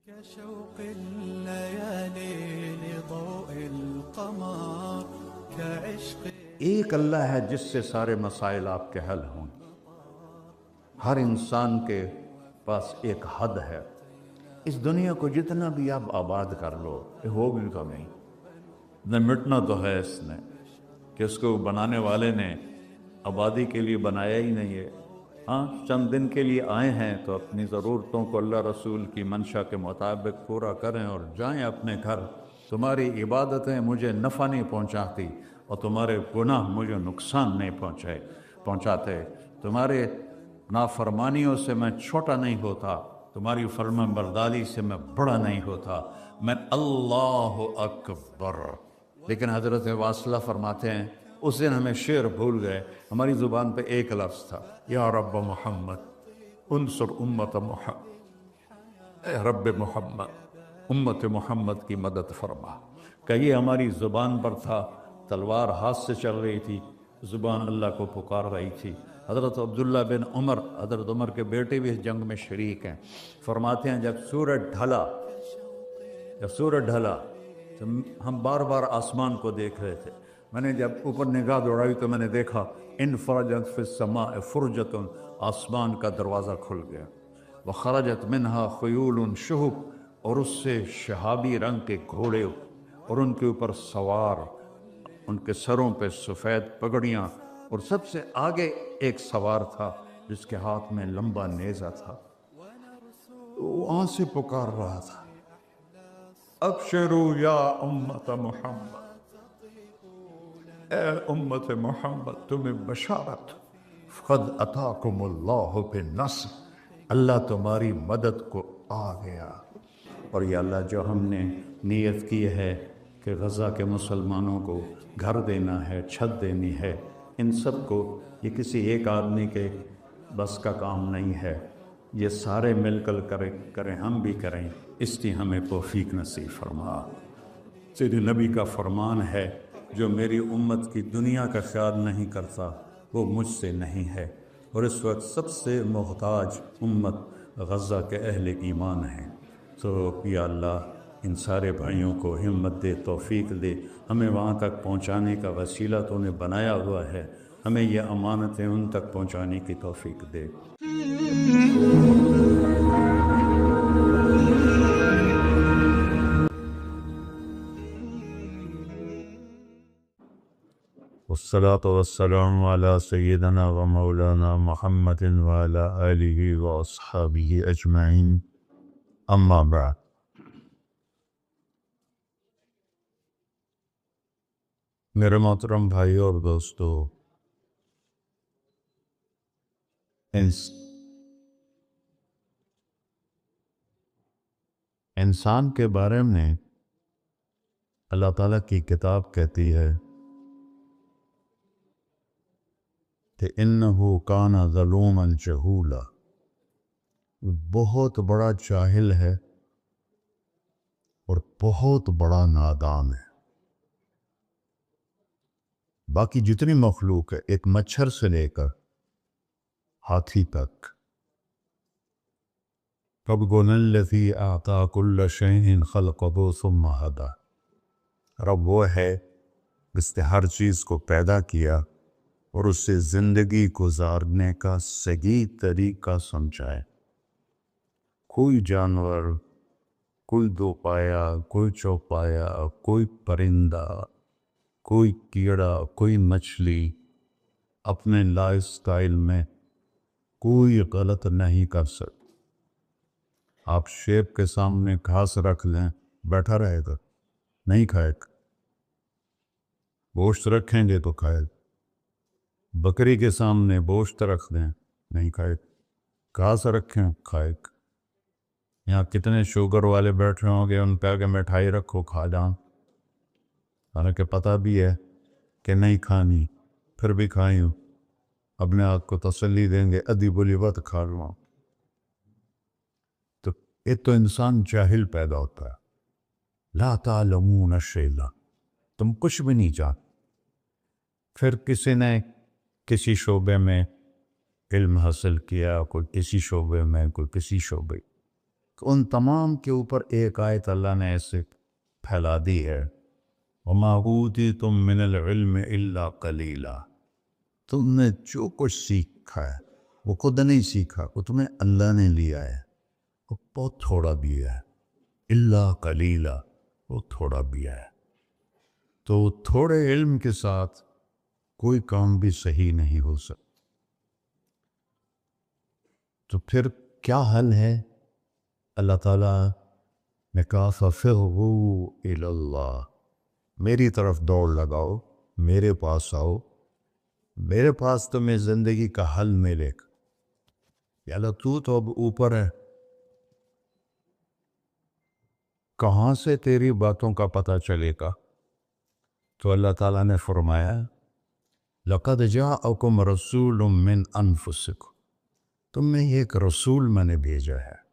كشوق الليالي لضوء القمر كعشق ایک اللہ ہے جس سے سارے مسائل آپ کے حل ہوں۔ ہر انسان کے پاس ایک حد ہے۔ اس دنیا کو جتنا بھی آپ آباد کر لو یہ ہوگی تو نہیں، نہ مٹنا تو ہے اس نے، کہ اس کو بنانے والے نے آبادی کے لیے بنایا ہی نہیں ہے۔ ہاں چند دن کے لیے آئے ہیں تو اپنی ضرورتوں کو اللہ رسول کی منشا کے مطابق پورا کریں اور جائیں اپنے گھر۔ تمہاری عبادتیں مجھے نفع نہیں پہنچاتی اور تمہارے گناہ مجھے نقصان نہیں پہنچاتے۔ تمہارے نافرمانیوں سے میں چھوٹا نہیں ہوتا، تمہاری فرما برداری سے میں بڑا نہیں ہوتا، میں اللہ اکبر۔ لیکن حضرت واصلہ فرماتے ہیں اس دن ہمیں شعر بھول گئے، ہماری زبان پہ ایک لفظ تھا، یا رب محمد انصر امت محمد، اے رب محمد امت محمد کی مدد فرما۔ کہ یہ ہماری زبان پر تھا، تلوار ہاتھ سے چل رہی تھی، زبان اللہ کو پکار رہی تھی۔ حضرت عبداللہ بن عمر، حضرت عمر کے بیٹے بھی اس جنگ میں شریک ہیں، فرماتے ہیں جب سورج ڈھلا تو ہم بار بار آسمان کو دیکھ رہے تھے۔ میں نے جب اوپر نگاہ دوڑائی تو میں نے دیکھا انفرجت فی السماء فرجۃ، آسمان کا دروازہ کھل گیا، وخرجت منہا خیول شہب، اور اس سے شہابی رنگ کے گھوڑے اور ان کے اوپر سوار، ان کے سروں پہ سفید پگڑیاں، اور سب سے آگے ایک سوار تھا جس کے ہاتھ میں لمبا نیزہ تھا، وہ وہاں سے پکار رہا تھا، ابشروا یا امت محمد، اے امت محمد تمہیں بشارت، قد اتاکم اللہ بالنصر، اللہ تمہاری مدد کو آ گیا۔ اور یا اللہ جو ہم نے نیت کی ہے کہ غزہ کے مسلمانوں کو گھر دینا ہے، چھت دینی ہے، ان سب کو یہ کسی ایک آدمی کے بس کا کام نہیں ہے، یہ سارے مل کر کریں، ہم بھی کریں، اس لیے ہمیں توفیق نصیب فرما۔ تیرے نبی کا فرمان ہے جو میری امت کی دنیا کا خیال نہیں کرتا وہ مجھ سے نہیں ہے، اور اس وقت سب سے محتاج امت غزہ کے اہل ایمان ہیں۔ تو یا اللہ ان سارے بھائیوں کو ہمت دے، توفیق دے، ہمیں وہاں تک پہنچانے کا وسیلہ تو نے بنایا ہوا ہے، ہمیں یہ امانتیں ان تک پہنچانے کی توفیق دے۔ والصلاة والسلام على سيدنا ومولانا محمد وعلى آله وأصحابه أجمعين، أما بعد۔ میرے محترم بھائی اور دوستو، انسان کے بارے میں اللہ تعالیٰ کی کتاب کہتی ہے کہ انہو کان ظلوما جہولا، بہت بڑا جاہل ہے اور بہت بڑا نادان ہے۔ باقی جتنی مخلوق ہے، ایک مچھر سے لے کر ہاتھی تک، ربنا الذی اعطا کل شیء خلقہ ثم ہدی، رب وہ ہے جس نے ہر چیز کو پیدا کیا اور اس سے زندگی گزارنے کا صحیح طریقہ سمجھائے۔ کوئی جانور، کوئی دو پایا، کوئی چوپایا، کوئی پرندہ، کوئی کیڑا، کوئی مچھلی اپنے لائف سٹائل میں کوئی غلط نہیں کر سکتا۔ آپ شیب کے سامنے گھاس رکھ لیں، بیٹھا رہے گا، نہیں کھائے گا۔ گوشت رکھیں گے تو کھائے گا۔ بکری کے سامنے گوشت رکھ دیں، نہیں کھائے گا۔ گھاس رکھیں، کھائے گا۔ یہاں کتنے شوگر والے بیٹھے ہوں گے، ان پہ آگے مٹھائی رکھو، کھا جاؤں، حالانکہ پتہ بھی ہے کہ نہیں کھانی، پھر بھی کھائی ہوں، اپنے آپ کو تسلی دیں گے ادھی بلی وقت کھا لوں۔ تو یہ تو انسان جاہل پیدا ہوتا ہے۔ لا تعلمون شیئا، تم کچھ بھی نہیں جانتے۔ پھر کسی نے کسی شعبے میں علم حاصل کیا، کوئی کسی شعبے میں، کوئی کسی شعبے، ان تمام کے اوپر ایک آیت اللہ نے ایسے پھیلا دی ہے، وَمَا أُوتِيتُم مِّنَ الْعِلْمِ إِلَّا قَلِيلًا۔ تم نے جو کچھ سیکھا ہے وہ خود نہیں سیکھا، وہ تمہیں اللہ نے لیا ہے، وہ بہت تھوڑا بھی ہے، الا قلیلا، وہ تھوڑا بھی ہے۔ تو تھوڑے علم کے ساتھ کوئی کام بھی صحیح نہیں ہو سکتا۔ تو پھر کیا حل ہے؟ اللہ تعالیٰ نے کہا فَفِرُّوا إِلَى اللَّهِ، میری طرف دوڑ لگاؤ، میرے پاس آؤ، میرے پاس تمہیں زندگی کا حل ملے گا۔ یا اللہ تو اب اوپر ہے، کہاں سے تیری باتوں کا پتہ چلے گا؟ تو اللہ تعالیٰ نے فرمایا لَقَدْ جَاءَكُمْ رَسُولٌ مِّنْ أَنفُسِكُمْ، تم میں ایک رسول میں نے بھیجا ہے،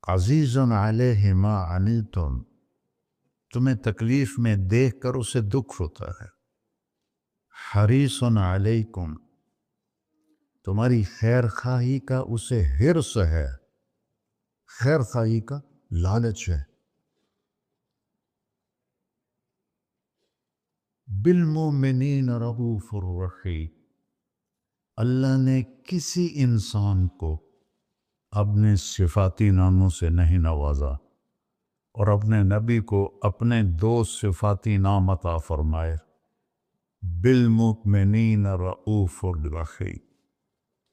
عزیزٌ علیہ ما عنتم، تمہیں تکلیف میں دیکھ کر اسے دکھ ہوتا ہے، حریصٌ علیکم، تمہاری خیر خواہی کا اسے حرص ہے، خیر خواہی کا لالچ ہے، بالمؤمنین رؤوف الرحیم، اللہ نے کسی انسان کو اپنے صفاتی ناموں سے نہیں نوازا اور اپنے نبی کو اپنے دو صفاتی نام عطا فرمائے، بالمؤمنین رؤوف الرحیم،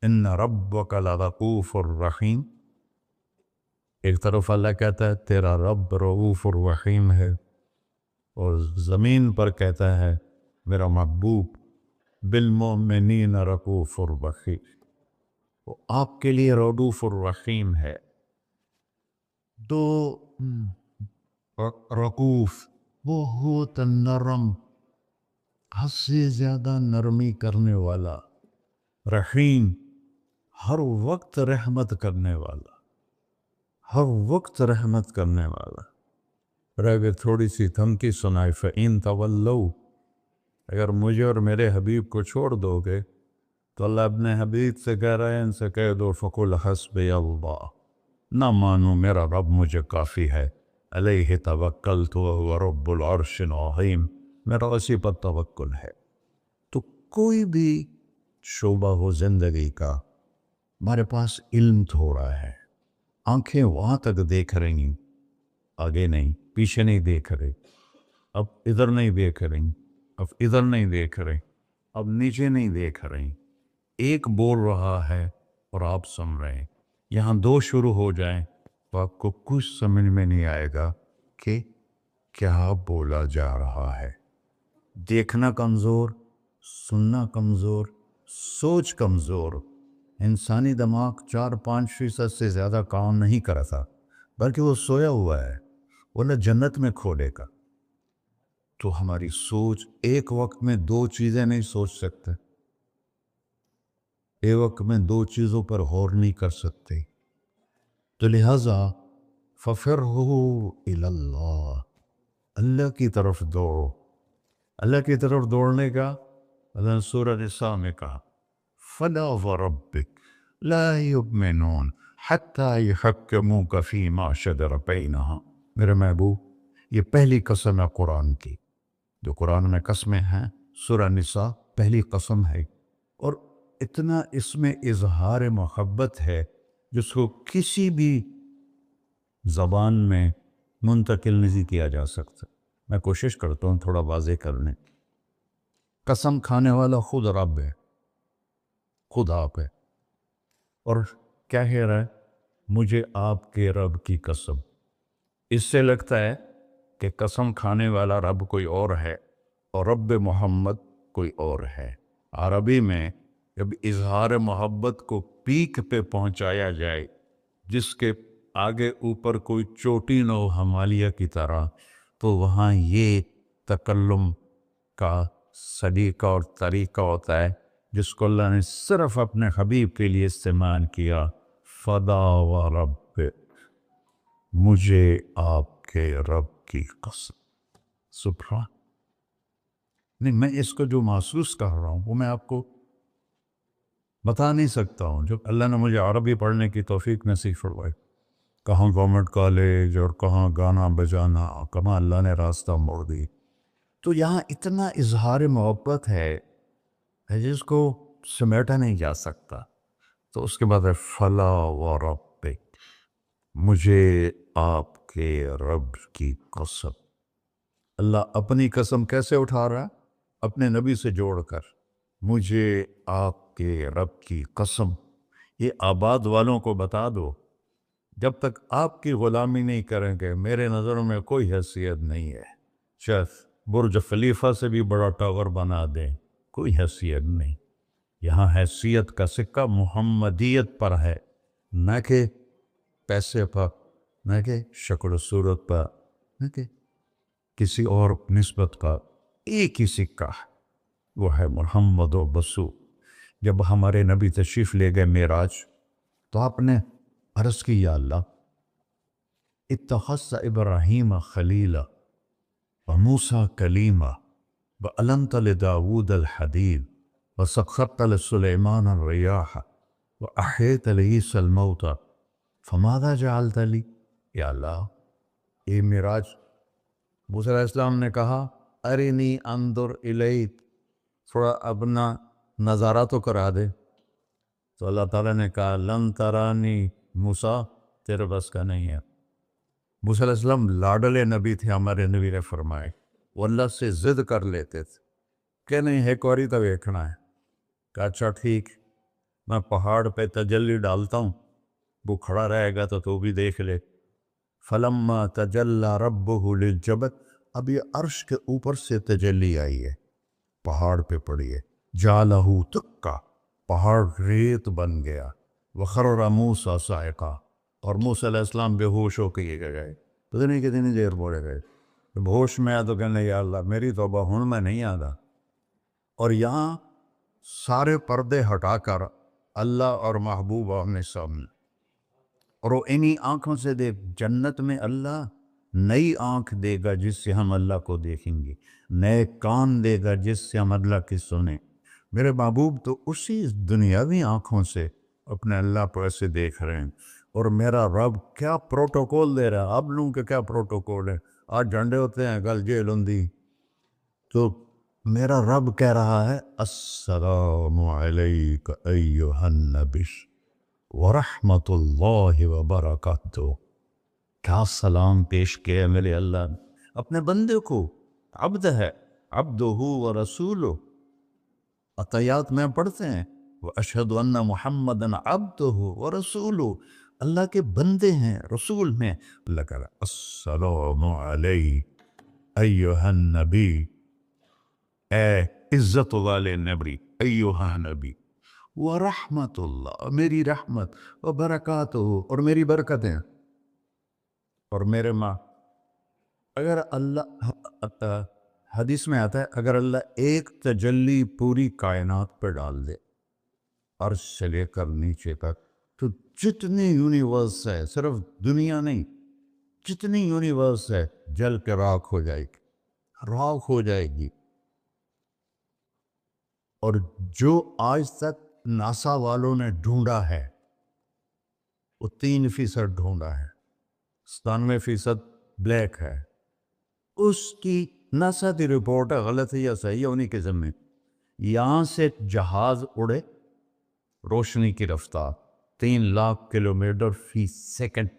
ان ربک لرؤوف الرحیم۔ ایک طرف اللہ کہتا ہے تیرا رب رؤوف الرحیم ہے، اور زمین پر کہتا ہے میرا محبوب بالمؤمنین رؤوف الرحیم، وہ آپ کے لیے رؤوف الرحیم ہے۔ دو رؤوف وہ ہوتا نرم، حد سے زیادہ نرمی کرنے والا، رحیم ہر وقت رحمت کرنے والا، ہر وقت رحمت کرنے والا۔ اور اگر تھوڑی سی دھمکی سنائے فَإِن تَوَلَّوْا، اگر مجھے اور میرے حبیب کو چھوڑ دو گے تو اللہ اپنے حبیب سے کہہ رہے ہیں ان سے کہہ دو فَقُلْ حَسْبِيَ اللَّهُ، نہ مانو میرا رب مجھے کافی ہے، علیہ توکلت وهو رب العرش العظیم، میرا اسی پر توکل ہے۔ تو کوئی بھی شعبہ ہو زندگی کا، ہمارے پاس علم تھوڑا ہے، آنکھیں وہاں تک دیکھ رہی ہیں، آگے نہیں، پیچھے نہیں دیکھ رہے، اب ادھر نہیں دیکھ رہی، اب ادھر نہیں دیکھ رہے، اب نیچے نہیں دیکھ رہے، ایک بول رہا ہے اور آپ سن رہے ہیں، یہاں دو شروع ہو جائیں تو آپ کو کچھ سمجھ میں نہیں آئے گا کہ کیا بولا جا رہا ہے۔ دیکھنا کمزور، سننا کمزور، سوچ کمزور، انسانی دماغ 4-5% سے زیادہ کام نہیں کرتا، بلکہ وہ سویا ہوا ہے، وہ جنت میں کھولے گا۔ تو ہماری سوچ ایک وقت میں دو چیزیں نہیں سوچ سکتے، ایک وقت میں دو چیزوں پر غور نہیں کر سکتے، تو لہذا فَفِرُّوا إِلَى اللَّهِ، اللہ کی طرف دوڑو۔ اللہ کی طرف دوڑنے کا اللہ نے سورہ نساء میں کہا فَلَا وَرَبِّكَ لَا يُؤْمِنُونَ حَتَّى يُحَكِّمُوكَ فِيمَا شَجَرَ بَيْنَهُمْ، میرے محبوب یہ پہلی قسم ہے قرآن کی، جو قرآن میں قسمیں ہیں، سورہ نساء پہلی قسم ہے، اور اتنا اس میں اظہار محبت ہے جس کو کسی بھی زبان میں منتقل نہیں کیا جا سکتا۔ میں کوشش کرتا ہوں تھوڑا واضح کرنے۔ قسم کھانے والا خود رب ہے، خود آپ ہے، اور کیا کہہ رہا ہے؟ مجھے آپ کے رب کی قسم۔ اس سے لگتا ہے کہ قسم کھانے والا رب کوئی اور ہے اور رب محمد کوئی اور ہے۔ عربی میں جب اظہار محبت کو پیک پہ پہنچایا جائے، جس کے آگے اوپر کوئی چوٹی نہ ہو ہمالیہ کی طرح، تو وہاں یہ تکلم کا سلیقہ اور طریقہ ہوتا ہے جس کو اللہ نے صرف اپنے حبیب کے لیے استعمال کیا، فدا و رب، مجھے آپ کے رب کی قسم۔ سبحان، نہیں، میں اس کو جو محسوس کر رہا ہوں وہ میں آپ کو بتا نہیں سکتا ہوں. جب اللہ نے مجھے عربی پڑھنے کی توفیق نصیب فرمائی، کہاں گورنمنٹ کالج اور کہاں گانا بجانا، کہاں اللہ نے راستہ موڑ دی. تو یہاں اتنا اظہار محبت ہے جس کو سمیٹا نہیں جا سکتا. تو اس کے بعد ہے فلا و ربک، مجھے آپ کے رب کی قسم. اللہ اپنی قسم کیسے اٹھا رہا ہے؟ اپنے نبی سے جوڑ کر، مجھے آپ کے رب کی قسم. یہ آباد والوں کو بتا دو، جب تک آپ کی غلامی نہیں کریں گے میرے نظروں میں کوئی حیثیت نہیں ہے. چاہے برج خلیفہ سے بھی بڑا ٹاور بنا دیں، کوئی حیثیت نہیں. یہاں حیثیت کا سکہ محمدیت پر ہے، نہ کہ پیسے پر، نہ کہ شکل و صورت پر، نہ کہ کسی اور نسبت کا. ایک ہی سکہ ہے، وہ ہے محمد و بسو. جب ہمارے نبی تشریف لے گئے معراج تو آپ نے عرض کی یا اللہ اتخذت ابراہیم خلیلا وموسیٰ کلیما وَأَلَنْتَ لِدَاوُودَ الْحَدِيدَ وَسَخَّرْتَ لِسُلَيْمَانَ الرِّيَاحَ وَأَحْيَيْتَ لِعِيسَى الْمَوْتَى فَمَاذَا جَعَلْتَ لِي. یا اللہ، یہ معراج موسیٰ علیہ السلام نے کہا ارنی انظر الیک، تھوڑا اپنا نظارہ تو کرا دے. تو اللہ تعالیٰ نے کہا لن ترانی موسیٰ، تیرے بس کا نہیں ہے. موسیٰ علیہ السلام لاڈلے نبی تھے، ہمارے نبی نے فرمائے وہ اللہ سے ضد کر لیتے تھے کہ نہیں ایک واری تو دیکھنا ہے. کہا اچھا ٹھیک، میں پہاڑ پہ تجلی ڈالتا ہوں، وہ کھڑا رہے گا تو بھی دیکھ لے. فلما تجلی ربہ للجبل، اب یہ عرش کے اوپر سے تجلی آئی ہے، پہاڑ پہ پڑی ہے. جعلہ دکا، پہاڑ ریت بن گیا. وخر موسیٰ صاعقہ، اور موسیٰ علیہ السلام بے ہوش ہو کے یہ گئے. پتہ نہیں کتنی دیر بولے گئے. جب ہوش میں آیا تو کہنے یا اللہ میری توبہ ہوں میں نہیں آتا. اور یہاں سارے پردے ہٹا کر اللہ اور محبوب آمنے سامنے، اور وہ انہی آنکھوں سے دیکھ. جنت میں اللہ نئی آنکھ دے گا جس سے ہم اللہ کو دیکھیں گے، نئے کان دے گا جس سے ہم اللہ کی سنیں. میرے محبوب تو اسی دنیاوی آنکھوں سے اپنے اللہ کو ایسے دیکھ رہے ہیں. اور میرا رب کیا پروٹوکول دے رہا ہے. آپ لوگوں کے کیا پروٹوکول ہے؟ آج جھنڈے ہوتے ہیں، کل جیل ہوندی. تو میرا رب کہہ رہا ہے السلام علیک ایہا النبی ورحمت اللہ وبرکاتہ. کیا سلام پیش کیا میرے اللہ نے اپنے بندے کو. عبد ہے، عبدہ ورسولہ. عطیات میں پڑھتے ہیں وَأَشْهَدُ أَنَّ مُحَمَّدًا عَبْدُهُ وَرَسُولُهُ، اللہ کے بندے ہیں، رسول ہیں. اللہ کہہ رہا السلام علیک ایہا النبی، اے عزت والے نبی، ایہا نبی، ورحمت اللہ، میری رحمت، وبرکاتہ، اور میری برکتیں. اور میرے ماں، اگر اللہ، حدیث میں آتا ہے اگر اللہ ایک تجلی پوری کائنات پہ ڈال دے عرش سے لے کر نیچے تک، تو جتنی یونیورس ہے، صرف دنیا نہیں، جتنی یونیورس ہے جل کے راکھ ہو جائے گی، راکھ ہو جائے گی. اور جو آج تک ناسا والوں نے ڈھونڈا ہے وہ 3% ڈھونڈا ہے، 97% بلیک ہے. اس کی ناسا کی رپورٹ ہے، غلط ہے یا صحیح ہے انہی کے ذمے. یہاں سے جہاز اڑے روشنی کی رفتار 3,00,000 کلومیٹر فی سیکنڈ،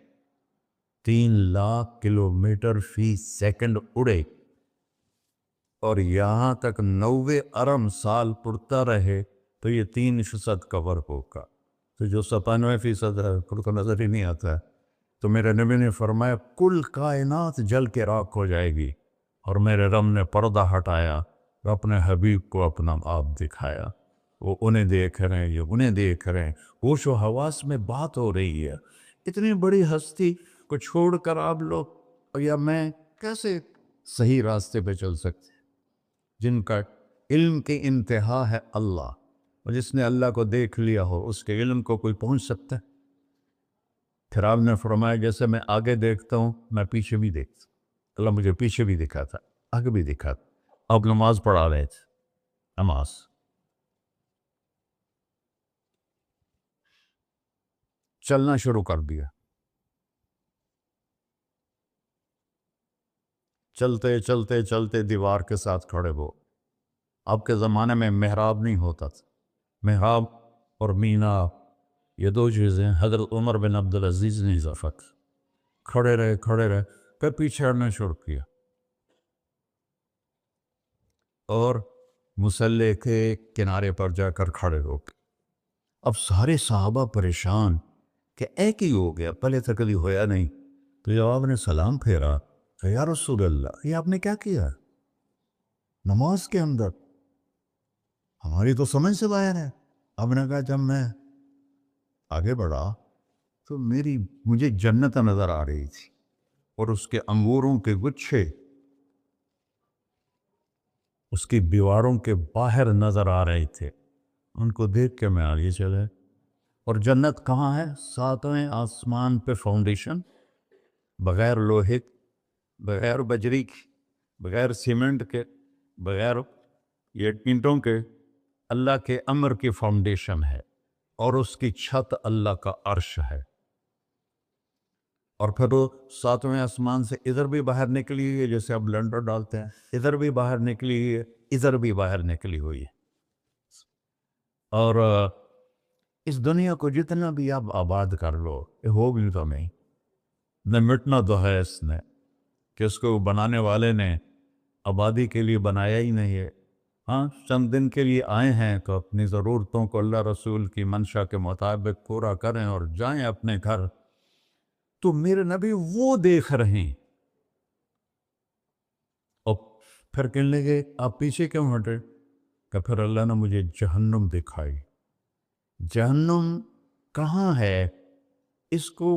3,00,000 کلومیٹر فی سیکنڈ اڑے، اور یہاں تک 90 ارب سال اڑتا رہے تو یہ 3% کور ہوگا. تو جو 97% ہے پھر کو نظر ہی نہیں آتا ہے. تو میرے نبی نے فرمایا کل کائنات جل کے راکھ ہو جائے گی. اور میرے رب نے پردہ ہٹایا، اپنے حبیب کو اپنا آپ دکھایا. وہ انہیں دیکھ رہے ہیں، یہ انہیں دیکھ رہے ہیں. ہوش و حواس میں بات ہو رہی ہے. اتنی بڑی ہستی کو چھوڑ کر آپ لوگ یا میں کیسے صحیح راستے پہ چل سکتے، جن کا علم کی انتہا ہے اللہ، اور جس نے اللہ کو دیکھ لیا ہو اس کے علم کو کوئی پہنچ سکتا ہے؟ پھر آپ نے فرمایا جیسے میں آگے دیکھتا ہوں میں پیچھے بھی دیکھتا ہوں. اللہ مجھے پیچھے بھی دکھاتا، آگے بھی دکھاتا. آپ نماز پڑھا رہے تھے، نماز چلنا شروع کر دیا. چلتے چلتے چلتے دیوار کے ساتھ کھڑے ہو. آپ کے زمانے میں محراب نہیں ہوتا تھا. محراب اور مینار یہ دو چیزیں حضرت عمر بن عبدالعزیز نے اضافہ کی. کھڑے رہے پھر پیچھے ہٹنا شروع کیا اور مصلی کے کنارے پر جا کر کھڑے ہو گئے. اب سارے صحابہ پریشان کہ ایک ہی ہو گیا، پہلے تو کبھی ہویا نہیں. تو جب آپ نے سلام پھیرا کہ یا رسول اللہ یہ آپ نے کیا کیا نماز کے اندر؟ ہماری تو سمجھ سے باہر ہے. آپ نے کہا جب میں آگے بڑھا تو مجھے جنت نظر آ رہی تھی اور اس کے انگوروں کے گچھے اس کی دیواروں کے باہر نظر آ رہے تھے. ان کو دیکھ کے میں آگے چلے. اور جنت کہاں ہے؟ 7ویں آسمان پہ فاؤنڈیشن، بغیر لوہے، بغیر بجری کی، بغیر سیمنٹ کے، بغیر یہ اینٹوں کے، اللہ کے امر کی فاؤنڈیشن ہے اور اس کی چھت اللہ کا عرش ہے. اور پھر وہ 7ویں آسمان سے ادھر بھی باہر نکلی ہوئی ہے، جیسے اب لنڈر ڈالتے ہیں، ادھر بھی باہر نکلی ہوئی ہے، ادھر بھی باہر نکلی ہوئی ہے. اور اس دنیا کو جتنا بھی آپ آباد کر لو یہ ہوگی تو نہیں، نہ مٹنا تو ہے اس نے، کہ اس کو بنانے والے نے آبادی کے لیے بنایا ہی نہیں ہے. ہاں چند دن کے لیے آئے ہیں تو اپنی ضرورتوں کو اللہ رسول کی منشا کے مطابق پورا کریں اور جائیں اپنے گھر. تو میرے نبی وہ دیکھ رہے ہیں اور پھر کہنے لگے آپ پیچھے کیوں ہٹے؟ کہ پھر اللہ نے مجھے جہنم دکھائی. جہنم کہاں ہے؟ اس کو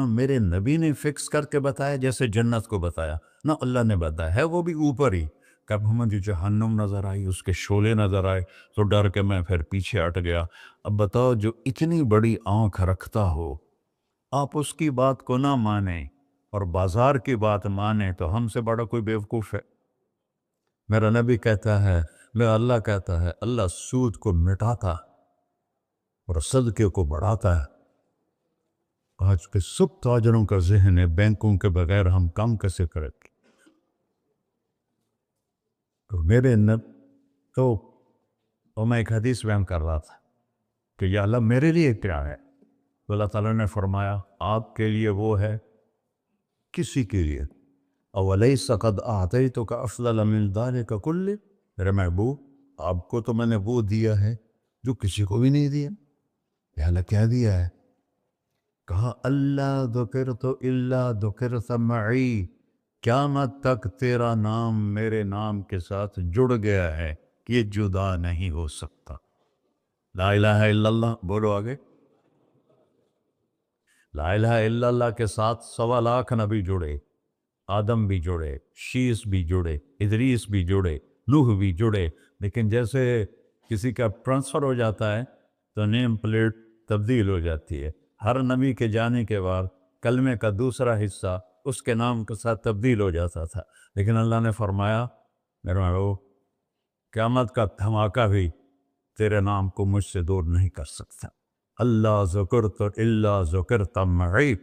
میرے نبی نے فکس کر کے بتایا جیسے جنت کو بتایا؟ نہ، اللہ نے بتایا ہے وہ بھی اوپر ہی. کب مجھے جہنم نظر آئی، اس کے شعلے نظر آئے تو ڈر کے میں پھر پیچھے ہٹ گیا. اب بتاؤ جو اتنی بڑی آنکھ رکھتا ہو آپ اس کی بات کو نہ مانیں اور بازار کی بات مانیں تو ہم سے بڑا کوئی بیوقوف ہے؟ میرا نبی کہتا ہے، اللہ کہتا ہے اللہ سود کو مٹاتا اور صدقے کو بڑھاتا ہے. آج کے سب تاجروں کا ذہن ہے بینکوں کے بغیر ہم کام کیسے کریں. تو میرے تو میں ایک حدیث بیان کر رہا تھا کہ یا اللہ میرے لیے کیا ہے؟ تو اللہ تعالیٰ نے فرمایا آپ کے لیے وہ ہے کسی کے لیے. اولیس قد اعطیتک افضل من ذلک کلہ، میرے محبوب آپ کو تو میں نے وہ دیا ہے جو کسی کو بھی نہیں دیا. یا اللہ کیا دیا ہے؟ کہا اللہ ذکرت الا ذکرت معی، قیامت تک تیرا نام میرے نام کے ساتھ جڑ گیا ہے، یہ جدا نہیں ہو سکتا. لا الہ الا اللہ بولو آگے. لا الہ الا اللہ کے ساتھ 1.25 لاکھ نبی جڑے، آدم بھی جڑے، شیس بھی جڑے، ادریس بھی جڑے، نوح بھی جڑے. لیکن جیسے کسی کا ٹرانسفر ہو جاتا ہے تو نیم پلیٹ تبدیل ہو جاتی ہے. ہر نبی کے جانے کے بعد کلمے کا دوسرا حصہ اس کے نام کے ساتھ تبدیل ہو جاتا تھا. لیکن اللہ نے فرمایا میرے محبوب قیامت کا دھماکہ بھی تیرے نام کو مجھ سے دور نہیں کر سکتا. اللہ ذکرت الا ذکرت معی،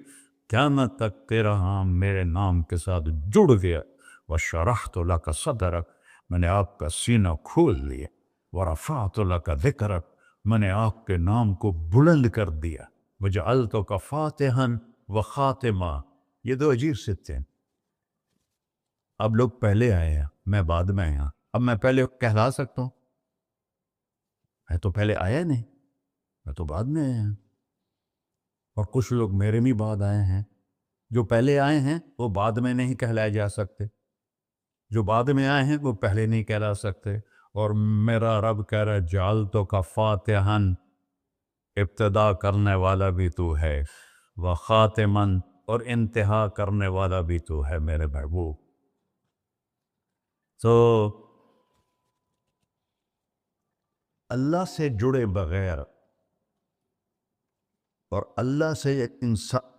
قیامت تک تیرا نام میرے نام کے ساتھ جڑ گیا. وشرحت لک صدرک، میں نے آپ کا سینہ کھول لیا. ورفعت لک ذکرک، میں نے آپ کے نام کو بلند کر دیا. وجعلتک فاتحا وخاتمہ، یہ دو عجیب صفتیں. اب لوگ پہلے آئے ہیں، میں بعد میں آیا. اب میں پہلے کہلا سکتا ہوں؟ میں تو پہلے آیا نہیں، میں تو بعد میں آیا. اور کچھ لوگ میرے بھی بعد آئے ہیں. جو پہلے آئے ہیں وہ بعد میں نہیں کہلائے جا سکتے، جو بعد میں آئے ہیں وہ پہلے نہیں کہلا سکتے. اور میرا رب کہہ رہا ہے جعلتک فاتحا، ابتدا کرنے والا بھی تو ہے، وخاتماً، اور انتہا کرنے والا بھی تو ہے میرے محبوب. تو اللہ سے جڑے بغیر اور اللہ سے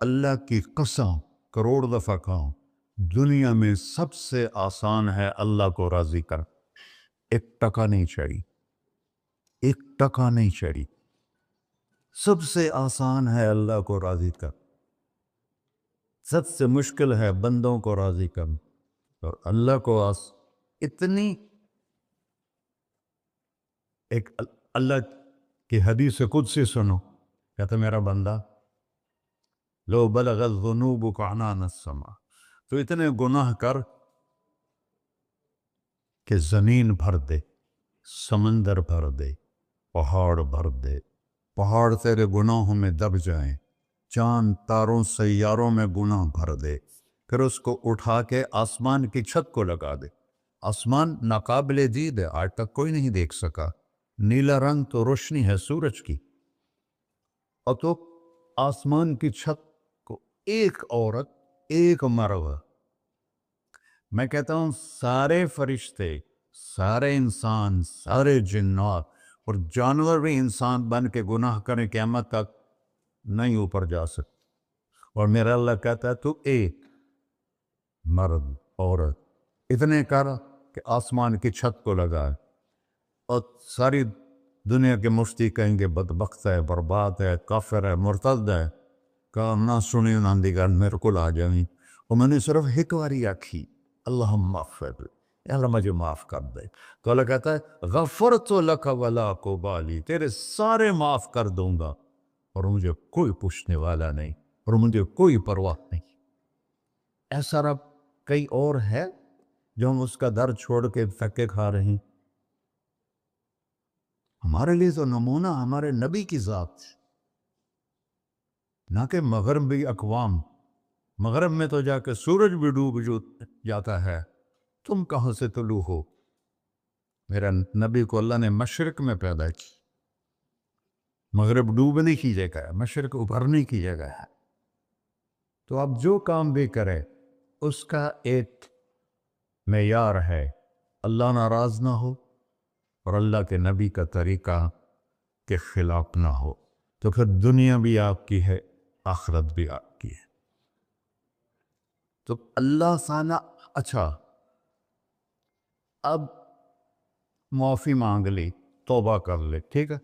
اللہ کی قسم کروڑ دفعہ کہوں، دنیا میں سب سے آسان ہے اللہ کو راضی کر. 1 ٹکا نہیں چڑھی، 1 ٹکا نہیں چڑھی. سب سے آسان ہے اللہ کو راضی کر، سب سے مشکل ہے بندوں کو راضی کر، اور اللہ کو اتنی ایک اللہ کی حدیث قدسی سنو، کہتا میرا بندہ لو بلغت ذنوبک عنان السماء، تو اتنے گناہ کر کہ زمین بھر دے، سمندر بھر دے، پہاڑ بھر دے، پہاڑ تیرے گناہوں میں دب جائیں، چاند تاروں سیاروں میں گناہ بھر دے، پھر اس کو اٹھا کے آسمان کی چھت کو لگا دے۔ آسمان ناقابل دید ہے، آج تک کوئی نہیں دیکھ سکا، نیلا رنگ تو روشنی ہے سورج کی، اور تو آسمان کی چھت کو ایک عورت، ایک مرد، میں کہتا ہوں سارے فرشتے، سارے انسان، سارے جنات اور جانور بھی انسان بن کے گناہ کریں قیامت تک نہیں اوپر جا سکتے، اور میرا اللہ کہتا ہے تو ایک مرد عورت اتنے کر کہ آسمان کی چھت کو لگائے، اور ساری دنیا کے مفتی کہیں گے بدبخت ہے، برباد ہے، کافر ہے، مرتد ہے، کہا نہ سنی نہ دیگر میرے کو آ جائیں، اور میں نے صرف ایک باری آکھی اللہم اغفر، اللہ مجھے معاف کر دے، تو اللہ کہتا ہے غفرت لک ولا ابالی، تیرے سارے معاف کر دوں گا اور مجھے کوئی پوچھنے والا نہیں اور مجھے کوئی پرواہ نہیں۔ ایسا رب کئی اور ہے جو ہم اس کا در چھوڑ کے دھکے کھا رہے ہیں؟ ہمارے لیے تو نمونہ ہمارے نبی کی ذات، نہ کہ مغربی اقوام، مغرب میں تو جا کے سورج بھی ڈوب جاتا ہے، تم کہاں سے طلوع ہو؟ میرا نبی کو اللہ نے مشرق میں پیدا کی، مغرب ڈوبنے کی جگہ ہے، مشرق ابھرنے کی جگہ ہے، تو آپ جو کام بھی کریں اس کا ایک معیار ہے، اللہ ناراض نہ ہو اور اللہ کے نبی کا طریقہ کے خلاف نہ ہو، تو پھر دنیا بھی آپ کی ہے، آخرت بھی آپ کی ہے۔ تو اللہ سانا اچھا، اب معافی مانگ لی، توبہ کر لے، ٹھیک ہے،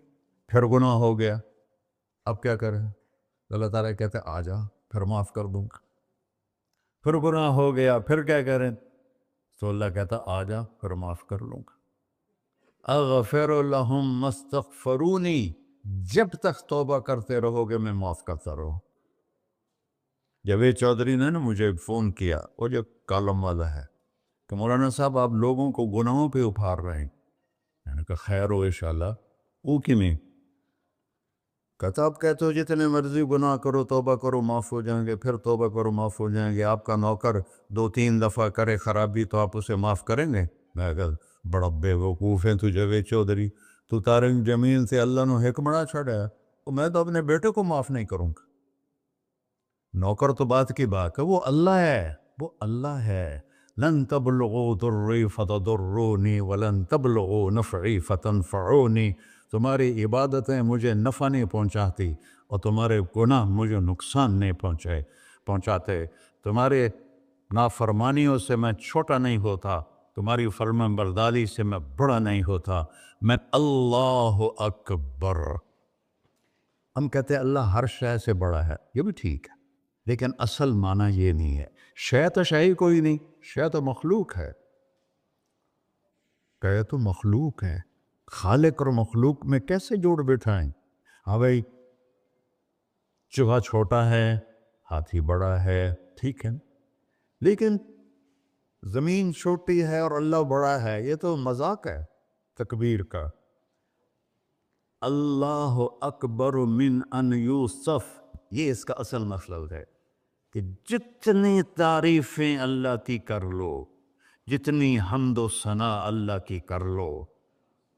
پھر گناہ ہو گیا، اب کیا کریں؟ اللہ تعالیٰ کہتے آ جا پھر معاف کر دوں گا، پھر گناہ ہو گیا پھر کیا کریں؟ تو اللہ کہتا آ جا پھر معاف کر لوں گا۔ اغفر لہم مستغفرونی، جب تک توبہ کرتے رہو گے میں معاف کرتا رہوں۔ جاوید چودھری نے نا مجھے فون کیا، وہ جو کالم والا ہے، کہ مولانا صاحب آپ لوگوں کو گناہوں پہ اپھار رہے ہیں، میں نے کہا خیر ہو انشاءاللہ، وہ کی میں کہتا آپ کہتے ہو جتنے مرضی گناہ کرو توبہ کرو معاف ہو جائیں گے، پھر توبہ کرو معاف ہو جائیں گے، آپ کا نوکر 2-3 دفعہ کرے خرابی تو آپ اسے معاف کریں گے؟ میں کہا بڑا بے وقوف ہے تو جاوید چودھری، تو تارنگ جمیل سے اللہ نے حکمڑا چھڑا ہے، تو میں تو اپنے بیٹے کو معاف نہیں کروں گا۔ نوکر تو بات کی بات ہے، وہ اللہ ہے، وہ اللہ ہے۔ لن تبلغوا ضری فتضرونی ولن تبلغوا نفعی فتنفعونی، تمہاری عبادتیں مجھے نفع نہیں پہنچاتی اور تمہارے گناہ مجھے نقصان نہیں پہنچاتے، تمہارے نافرمانیوں سے میں چھوٹا نہیں ہوتا، تمہاری فرمان برداری سے میں بڑا نہیں ہوتا، میں اللہ اکبر۔ ہم کہتے ہیں اللہ ہر شے سے بڑا ہے، یہ بھی ٹھیک ہے، لیکن اصل معنی یہ نہیں ہے۔ شے تو شے کوئی نہیں، شے تو مخلوق ہے، کہ تو مخلوق ہے، خالق اور مخلوق میں کیسے جوڑ بٹھائیں؟ ہاں بھائی چوہا چھوٹا ہے، ہاتھی بڑا ہے، ٹھیک ہے، لیکن زمین چھوٹی ہے اور اللہ بڑا ہے، یہ تو مذاق ہے تکبیر کا۔ اللہ اکبر من ان یوصف، یہ اس کا اصل مطلب ہے کہ جتنی تعریفیں اللہ کی کر لو، جتنی حمد و ثنا اللہ کی کر لو،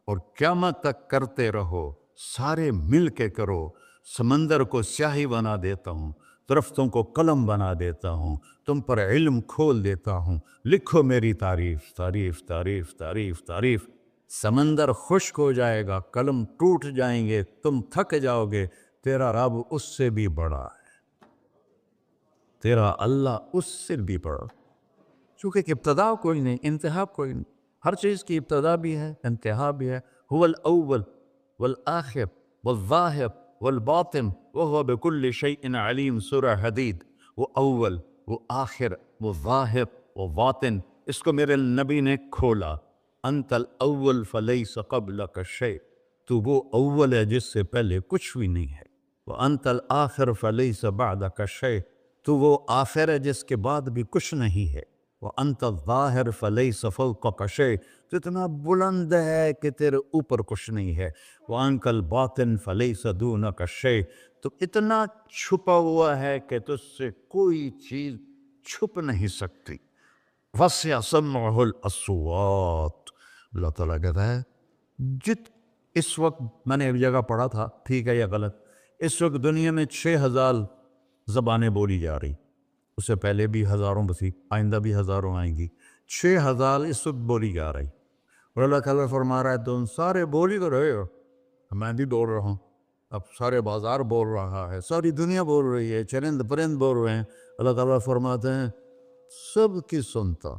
اور قیامت تک کرتے رہو، سارے مل کے کرو، سمندر کو سیاہی بنا دیتا ہوں، درختوں کو قلم بنا دیتا ہوں، تم پر علم کھول دیتا ہوں، لکھو میری تعریف، تعریف تعریف تعریف تعریف، سمندر خشک ہو جائے گا، قلم ٹوٹ جائیں گے، تم تھک جاؤ گے، تیرا رب اس سے بھی بڑا ہے، تیرا اللہ اس سے بھی بڑا، چونکہ ابتدا کوئی نہیں، انتہا کوئی نہیں، ہر چیز کی ابتدا بھی ہے، انتہا بھی ہے، هو الاول والآخر والظاہر والباطن وهو بكل شيء عليم سورہ حدید. وہ اول، وہ آخر، وہ ظاہر، وہ باطن، اس کو میرے نبی نے کھولا. انت الاول فلیس قبلک شیء، تو وہ اول ہے جس سے پہلے کچھ بھی نہیں ہے. وانت الآخر فلیس بعدک شیء، تو وہ آخر ہے جس کے بعد بھی کچھ نہیں ہے. وانت الظاہر فلیس فوقک شیء، تو اتنا بلند ہے کہ تیرے اوپر کچھ نہیں ہے. وانت الباطن فلیس دونک شیء، تو اتنا چھپا ہوا ہے کہ تجھ سے کوئی چیز چھپ نہیں سکتی. وسع سمعہ الاصوات، اللہ تعالیٰ کہتا ہے اس وقت میں نے ایک جگہ پڑھا تھا، ٹھیک ہے یا غلط، اس وقت دنیا میں 6000 زبانیں بولی جا رہی، اس سے پہلے بھی ہزاروں بسی، آئندہ بھی ہزاروں آئیں گی. 6000 اس وقت بولی جا رہی، اور اللہ تعالیٰ فرما رہا ہے تم سارے بولی تو رہے ہو، میں بھی بول رہا ہوں، اب سارے بازار بول رہا ہے، ساری دنیا بول رہی ہے، چرند پرند بول رہے ہیں. اللہ تعالیٰ فرماتے ہیں سب کی سنتا،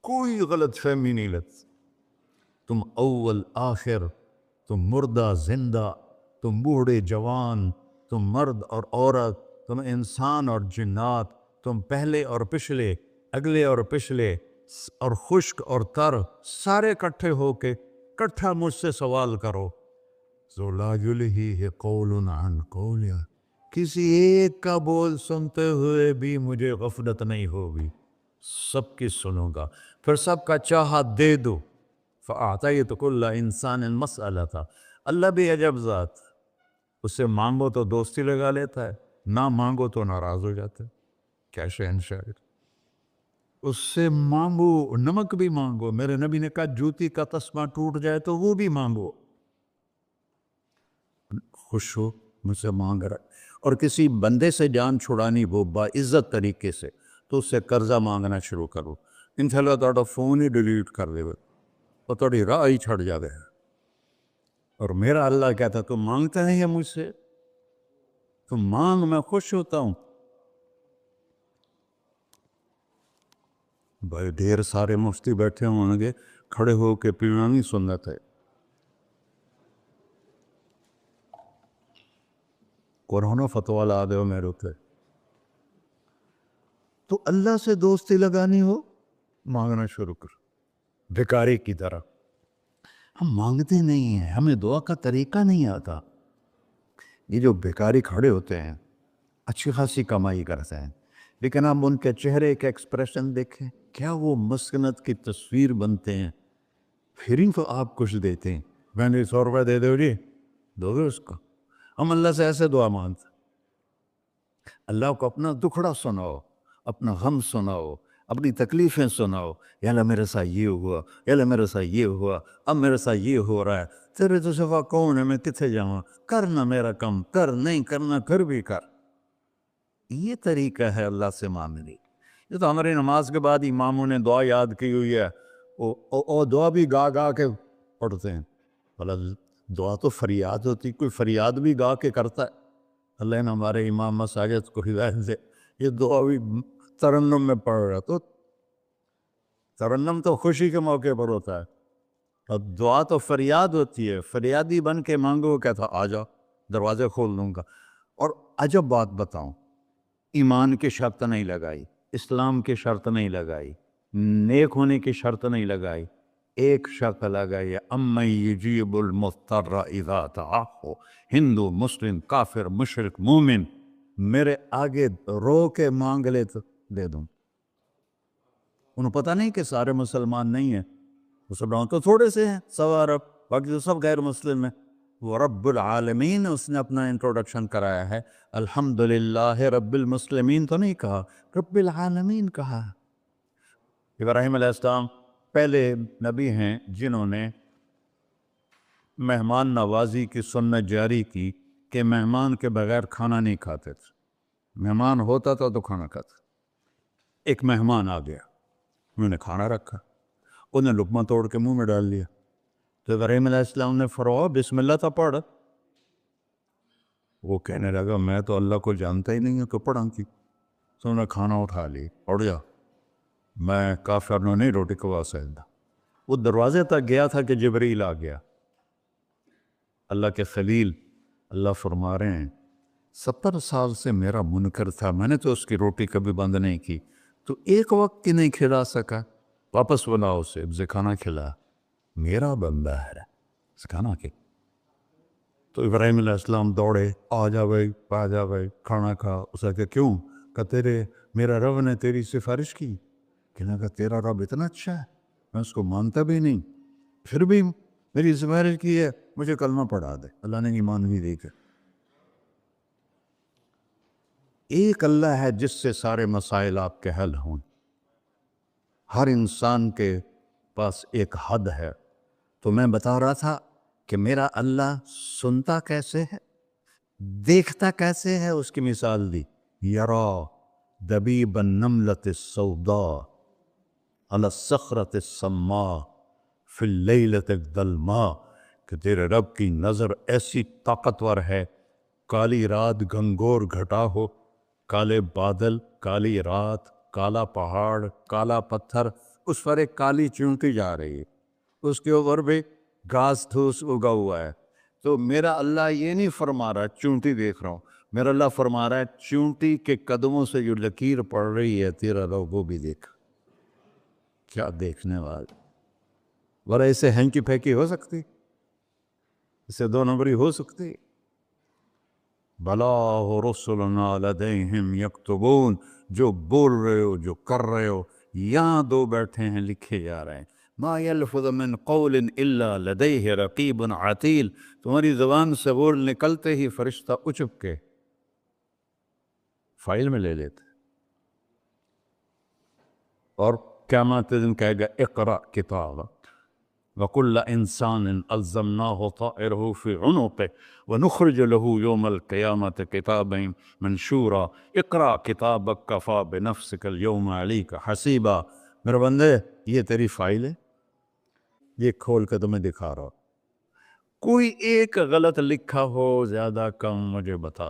کوئی غلط فہمی نہیں لگتی. تم اول آخر، تم مردہ زندہ، تم بوڑھے جوان، تم مرد اور عورت، تم انسان اور جنات، تم پہلے اور پچھلے، اگلے اور پچھلے، اور خشک اور تر، سارے کٹھے ہو کے کٹھا مجھ سے سوال کرو. ذو لا یلہیہ قول عن قول، کسی ایک کا بول سنتے ہوئے بھی مجھے غفلت نہیں ہوگی، سب کی سنوں گا، پھر سب کا چاہا دے دو. فَأَعْطَيْتُ كُلَّ إِنسَانٍ مَسْأَلَةً، اللہ بھی عجب ذات، اس سے مانگو تو دوستی لگا لیتا ہے، نہ مانگو تو ناراض ہو جاتا ہے. کیا شہنشاہ، اس سے مانگو، نمک بھی مانگو، میرے نبی نے کہا جوتی کا تسمہ ٹوٹ جائے تو وہ بھی مانگو. خوش ہو مجھ سے مانگ رہا ہے. اور کسی بندے سے جان چھڑانی وہ باعزت طریقے سے، تو اس سے قرضہ مانگنا شروع کرو، انشاءاللہ تھوڑا فون ہی ڈیلیٹ کر دے اور تھوڑی راہ ہی چھڑ جاوے. اور میرا اللہ کہتا تم مانگتے نہیں ہے مجھ سے، تم مانگ، میں خوش ہوتا ہوں. بھائی ڈھیر سارے مفتی بیٹھے ہوں گے، کھڑے ہو کے پینا نہیں سنت ہے. قرآن فتویٰ لا دے میرے اتنے. تو اللہ سے دوستی لگانی ہو، مانگنا شروع کر، بھکاری کی طرح. ہم مانگتے نہیں ہیں، ہمیں دعا کا طریقہ نہیں آتا. یہ جو بھکاری کھڑے ہوتے ہیں اچھی خاصی کمائی کرتے ہیں، لیکن آپ ان کے چہرے کے ایکسپریشن دیکھیں، کیا وہ مسکنت کی تصویر بنتے ہیں. پھر ہی تو آپ کچھ دیتے ہیں، میں نے 100 روپے دے دو جی، دو گے اس کو. ہم اللہ سے ایسے دعا مانگتے ہیں، اللہ کو اپنا دکھڑا سناؤ، اپنا غم سناؤ، اپنی تکلیفیں سناؤ. یا اللہ میرے ساتھ یہ ہوا، یا اللہ میرے ساتھ یہ ہوا، اب میرے ساتھ یہ ہو رہا ہے، تیرے تو سوا کون ہے، میں کتنے جاؤں، کرنا میرا کم، کر، نہیں کرنا پھر بھی کر. یہ طریقہ ہے اللہ سے مانگنے. یہ تو ہماری نماز کے بعد اماموں نے دعا یاد کی ہوئی ہے، اور دعا بھی گا گا کے پڑھتے ہیں. دعا تو فریاد ہوتی، کوئی فریاد بھی گا کے کرتا ہے. اللہ نے ہمارے امام مساجد کو ہدایت دے، یہ دعا بھی ترنم میں پڑھ رہا. تو ترنم تو خوشی کے موقع پر ہوتا ہے، اور دعا تو فریاد ہوتی ہے. فریادی بن کے مانگو، کہتا آ جاؤ دروازے کھول دوں گا. اور عجب بات بتاؤں، ایمان کی شرط نہیں لگائی، اسلام کی شرط نہیں لگائی، نیک ہونے کی شرط نہیں لگائی، ایک شرط لگائی ہے، امن یجیب المضطر اذا دعاہ. ہندو، مسلم، کافر، مشرک، مومن میرے آگے رو کے مانگ لے تو دے دوں. انہوں پتہ نہیں کہ سارے مسلمان نہیں ہیں، مسلمان تو تھوڑے سے ہیں، 100 ارب، باقی تو سب غیر مسلم ہیں. وہ رب العالمین اس نے اپنا انٹروڈکشن کرایا ہے، الحمدللہ رب المسلمین تو نہیں کہا، رب العالمین کہا. ابراہیم علیہ السلام پہلے نبی ہیں جنہوں نے مہمان نوازی کی سنت جاری کی کہ مہمان کے بغیر کھانا نہیں کھاتے تھے. مہمان ہوتا تھا تو کھانا کھاتے. ایک مہمان آ گیا، انہوں نے کھانا رکھا، انہوں نے لقمہ توڑ کے منہ میں ڈال لیا. تو ابراہیم علیہ السلام نے فرمایا بسم اللہ تھا پڑھ. وہ کہنے لگا میں تو اللہ کو جانتا ہی نہیں ہوں کہ پڑھا کی. تو انہوں نے کھانا اٹھا لی، اڑ جا، میں کافر نو نہیں روٹی کھوا سکتا. وہ دروازے تک گیا تھا کہ جبریل آ گیا، اللہ کے خلیل اللہ فرما رہے ہیں 70 سال سے میرا منکر تھا، میں نے تو اس کی روٹی کبھی بند نہیں کی، تو ایک وقت کی نہیں کھلا سکا، واپس بلاؤ اسے، اسے کھانا کھلا، میرا بندہ ہے، اسے کھانا کھلا۔ تو ابراہیم علیہ السلام دوڑے، آ جا بھائی کھانا کھا۔ اسے کہ کیوں؟ کہ تیرے میرا رب نے تیری سفارش کی۔ کہنا کہ تیرا رب اتنا اچھا ہے، میں اس کو مانتا بھی نہیں، پھر بھی میری سفارش کی ہے، مجھے کلمہ پڑھا دے۔ اللہ نے ایمان بھی دے کر۔ ایک اللہ ہے جس سے سارے مسائل آپ کے حل ہوں۔ ہر انسان کے پاس ایک حد ہے۔ تو میں بتا رہا تھا کہ میرا اللہ سنتا کیسے ہے، دیکھتا کیسے ہے، اس کی مثال دی۔ یرا دبیب النملۃ السوداء علی الصخرۃ الصماء فی اللیلۃ الظلماء، کہ تیرے رب کی نظر ایسی طاقتور ہے، کالی رات گھنگور گھٹا ہو، کالے بادل، کالی رات، کالا پہاڑ، کالا پتھر، اس پر ایک کالی چونٹی جا رہی ہے، اس کے اوپر بھی گھاس دھوس اگا ہوا ہے۔ تو میرا اللہ یہ نہیں فرما رہا چونٹی دیکھ رہا ہوں، میرا اللہ فرما رہا ہے چونٹی کے قدموں سے جو لکیر پڑ رہی ہے تیرا رب وہ بھی دیکھ۔ کیا دیکھنے والے! ورہ اسے ہینکی پھینکی ہو سکتی، اسے دو نمبری ہو سکتی؟ بلا رسلنا لدیہم یکتبون، جو بول رہے ہو، جو کر رہے ہو، یہاں دو بیٹھے ہیں، لکھے جا رہے ہیں۔ ما یلفظ من قول الا لدیہ رقیب عتید، تمہاری زبان سے بول نکلتے ہی فرشتہ اچک کے فائل میں لے لیتے، اور قیامت دن کہے گا اقرأ کتابک وَكُلَّ إِنسَانٍ أَلْزَمْنَاهُ طَائِرَهُ فِي عُنُقِهِ وَنُخْرِجُ لَهُ يَوْمَ الْقِيَامَةِ كِتَابًا مَنْشُورًا اقرأ کتابک کفیٰ بنفسک اليوم علیک حسیبا۔ میرے بندے یہ تیری فائل ہے، یہ کھول کے تمہیں دکھا رہا ہوں، کوئی ایک غلط لکھا ہو زیادہ کم مجھے بتا۔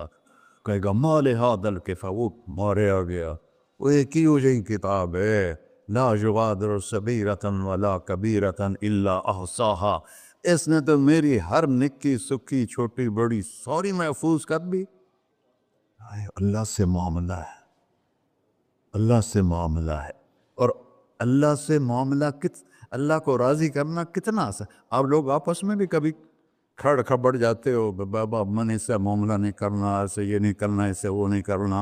کہے گا ما لہذا الکتاب، وہ ماریا گیا، وہ ایک ہی ہو جائیں کتاب ہے، لا یغادر صغیرۃ ولا کبیرۃ الا احصاها، اس نے تو میری ہر نکی سکی چھوٹی بڑی ساری محفوظ کر دی۔ اللہ سے معاملہ ہے، اللہ سے معاملہ ہے، اور اللہ سے معاملہ اللہ کو راضی کرنا کتنا آسان۔ آپ لوگ آپس میں بھی کبھی کھڑ کھبڑ جاتے ہو، بابا من اسے معاملہ نہیں کرنا، ایسے یہ نہیں کرنا، ایسے وہ نہیں کرنا،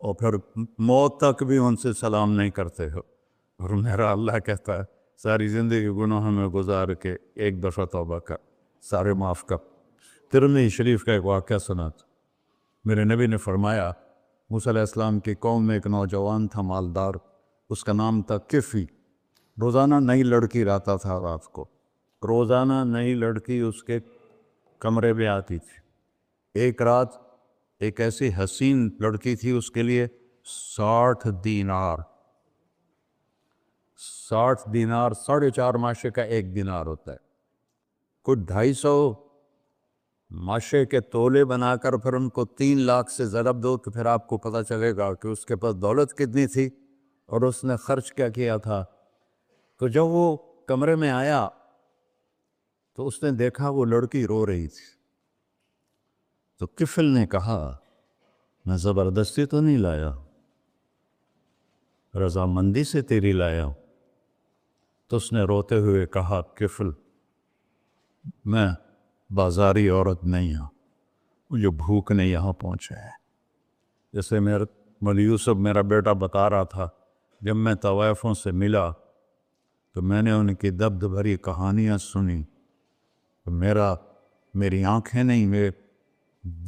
اور پھر موت تک بھی ان سے سلام نہیں کرتے ہو۔ اور میرا اللہ کہتا ہے ساری زندگی گناہوں میں گزار کے ایک دفعہ توبہ کر، سارے معاف کر۔ ترمذی شریف کا ایک واقعہ سنا تھا، میرے نبی نے فرمایا موسیٰ علیہ السلام کی قوم میں ایک نوجوان تھا مالدار، اس کا نام تھا کفی، روزانہ نئی لڑکی لاتا تھا، رات کو روزانہ نئی لڑکی اس کے کمرے میں آتی تھی۔ ایک رات ایک ایسی حسین لڑکی تھی، اس کے لیے 60 دینار 4.5 ماشے کا ایک دینار ہوتا ہے، کچھ 250 ماشے کے تولے بنا کر پھر ان کو 3 لاکھ سے ضرب دو تو پھر آپ کو پتہ چلے گا کہ اس کے پاس دولت کتنی تھی اور اس نے خرچ کیا کیا تھا۔ تو جب وہ کمرے میں آیا تو اس نے دیکھا وہ لڑکی رو رہی تھی، تو کفل نے کہا میں زبردستی تو نہیں لایا، رضامندی سے تیری لایا ہوں۔ تو اس نے روتے ہوئے کہا کفل میں بازاری عورت نہیں ہوں، مجھے بھوک نے یہاں پہنچا ہے۔ جیسے مولی یوسف میرا بیٹا بتا رہا تھا، جب میں طوائفوں سے ملا تو میں نے ان کی دبد بھری کہانیاں سنی، تو میری آنکھیں نہیں، میرے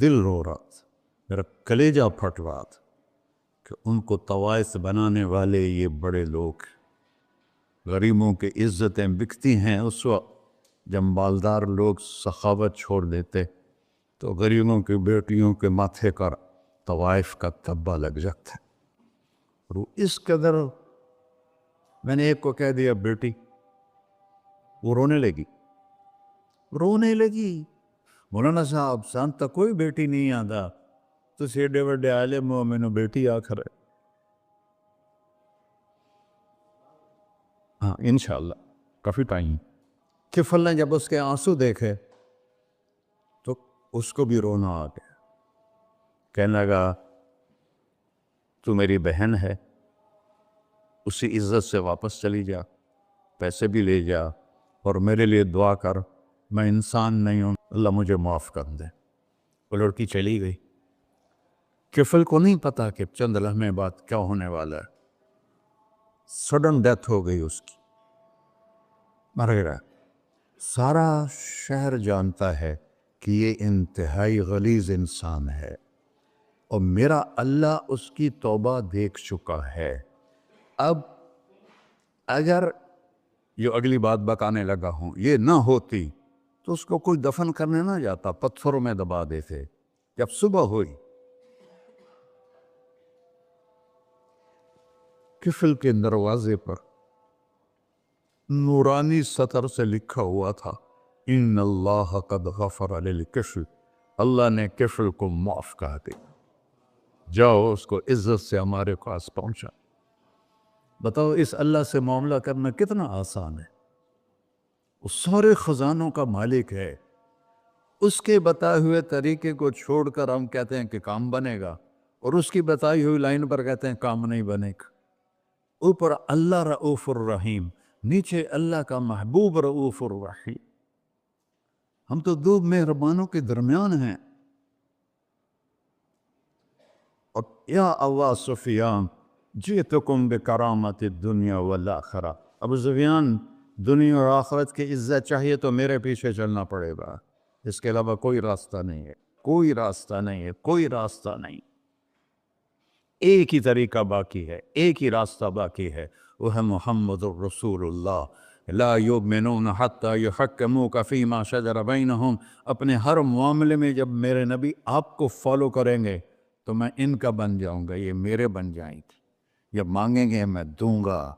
دل رو رہا تھا، میرا کلیجہ پھٹ رہا تھا کہ ان کو طوائف بنانے والے یہ بڑے لوگ، غریبوں کی عزتیں بکتی ہیں۔ اس وقت جب مالدار لوگ سخاوت چھوڑ دیتے تو غریبوں کی بیٹیوں کے ماتھے کا طوائف کا تبہ لگ جاتا ہے۔ اور وہ اس قدر، میں نے ایک کو کہہ دیا بیٹی، وہ رونے لگی، مولانا صاحب سان تک کوئی بیٹی نہیں آتا، تو ایڈے وڈے عالم ہو، مینوں بیٹی آخر ہے۔ ہاں انشاءاللہ کافی ٹائم۔ کفل نے جب اس کے آنسو دیکھے تو اس کو بھی رونا آ گیا. کہنے لگا تو میری بہن ہے, اسی عزت سے واپس چلی جا, پیسے بھی لے جا اور میرے لیے دعا کر, میں انسان نہیں ہوں, اللہ مجھے معاف کر دے. وہ لڑکی چلی گئی. کفل کو نہیں پتا کہ چند لمحے بعد کیا ہونے والا ہے. سڈن ڈیتھ ہو گئی اس کی, مر گیا. سارا شہر جانتا ہے کہ یہ انتہائی غلیظ انسان ہے اور میرا اللہ اس کی توبہ دیکھ چکا ہے. اب اگر یہ اگلی بات بتانے لگا ہوں یہ نہ ہوتی تو اس کو کوئی دفن کرنے نہ جاتا, پتھروں میں دبا دیتے. جب صبح ہوئی کفل کے دروازے پر نورانی سطر سے لکھا ہوا تھا ان اللہ قد غفر للکفل, اللہ نے کفل کو معاف کر دیا, جاؤ اس کو عزت سے ہمارے پاس پہنچا. بتاؤ اس اللہ سے معاملہ کرنا کتنا آسان ہے. وہ سارے خزانوں کا مالک ہے. اس کے بتائے ہوئے طریقے کو چھوڑ کر ہم کہتے ہیں کہ کام بنے گا, اور اس کی بتائی ہوئی لائن پر کہتے ہیں کام نہیں بنے گا. اوپر اللہ رؤوف الرحیم, نیچے اللہ کا محبوب رؤوف الرحیم. ہم تو دو مہربانوں کے درمیان ہیں. اور یا ابا سفیان جئتکم بکرامت الدنیا والآخرہ, ابو سفیان دنیا اور آخرت کی عزت چاہیے تو میرے پیچھے چلنا پڑے گا, اس کے علاوہ کوئی راستہ نہیں ہے, کوئی راستہ نہیں ہے, کوئی راستہ نہیں. ایک ہی طریقہ باقی ہے, ایک ہی راستہ باقی ہے, وہ ہے محمد الرسول اللہ. لا یؤمنون حتی یحکموک فیما شجر بینہم, اپنے ہر معاملے میں جب میرے نبی آپ کو فالو کریں گے تو میں ان کا بن جاؤں گا, یہ میرے بن جائیں گے. یہ مانگیں گے میں دوں گا,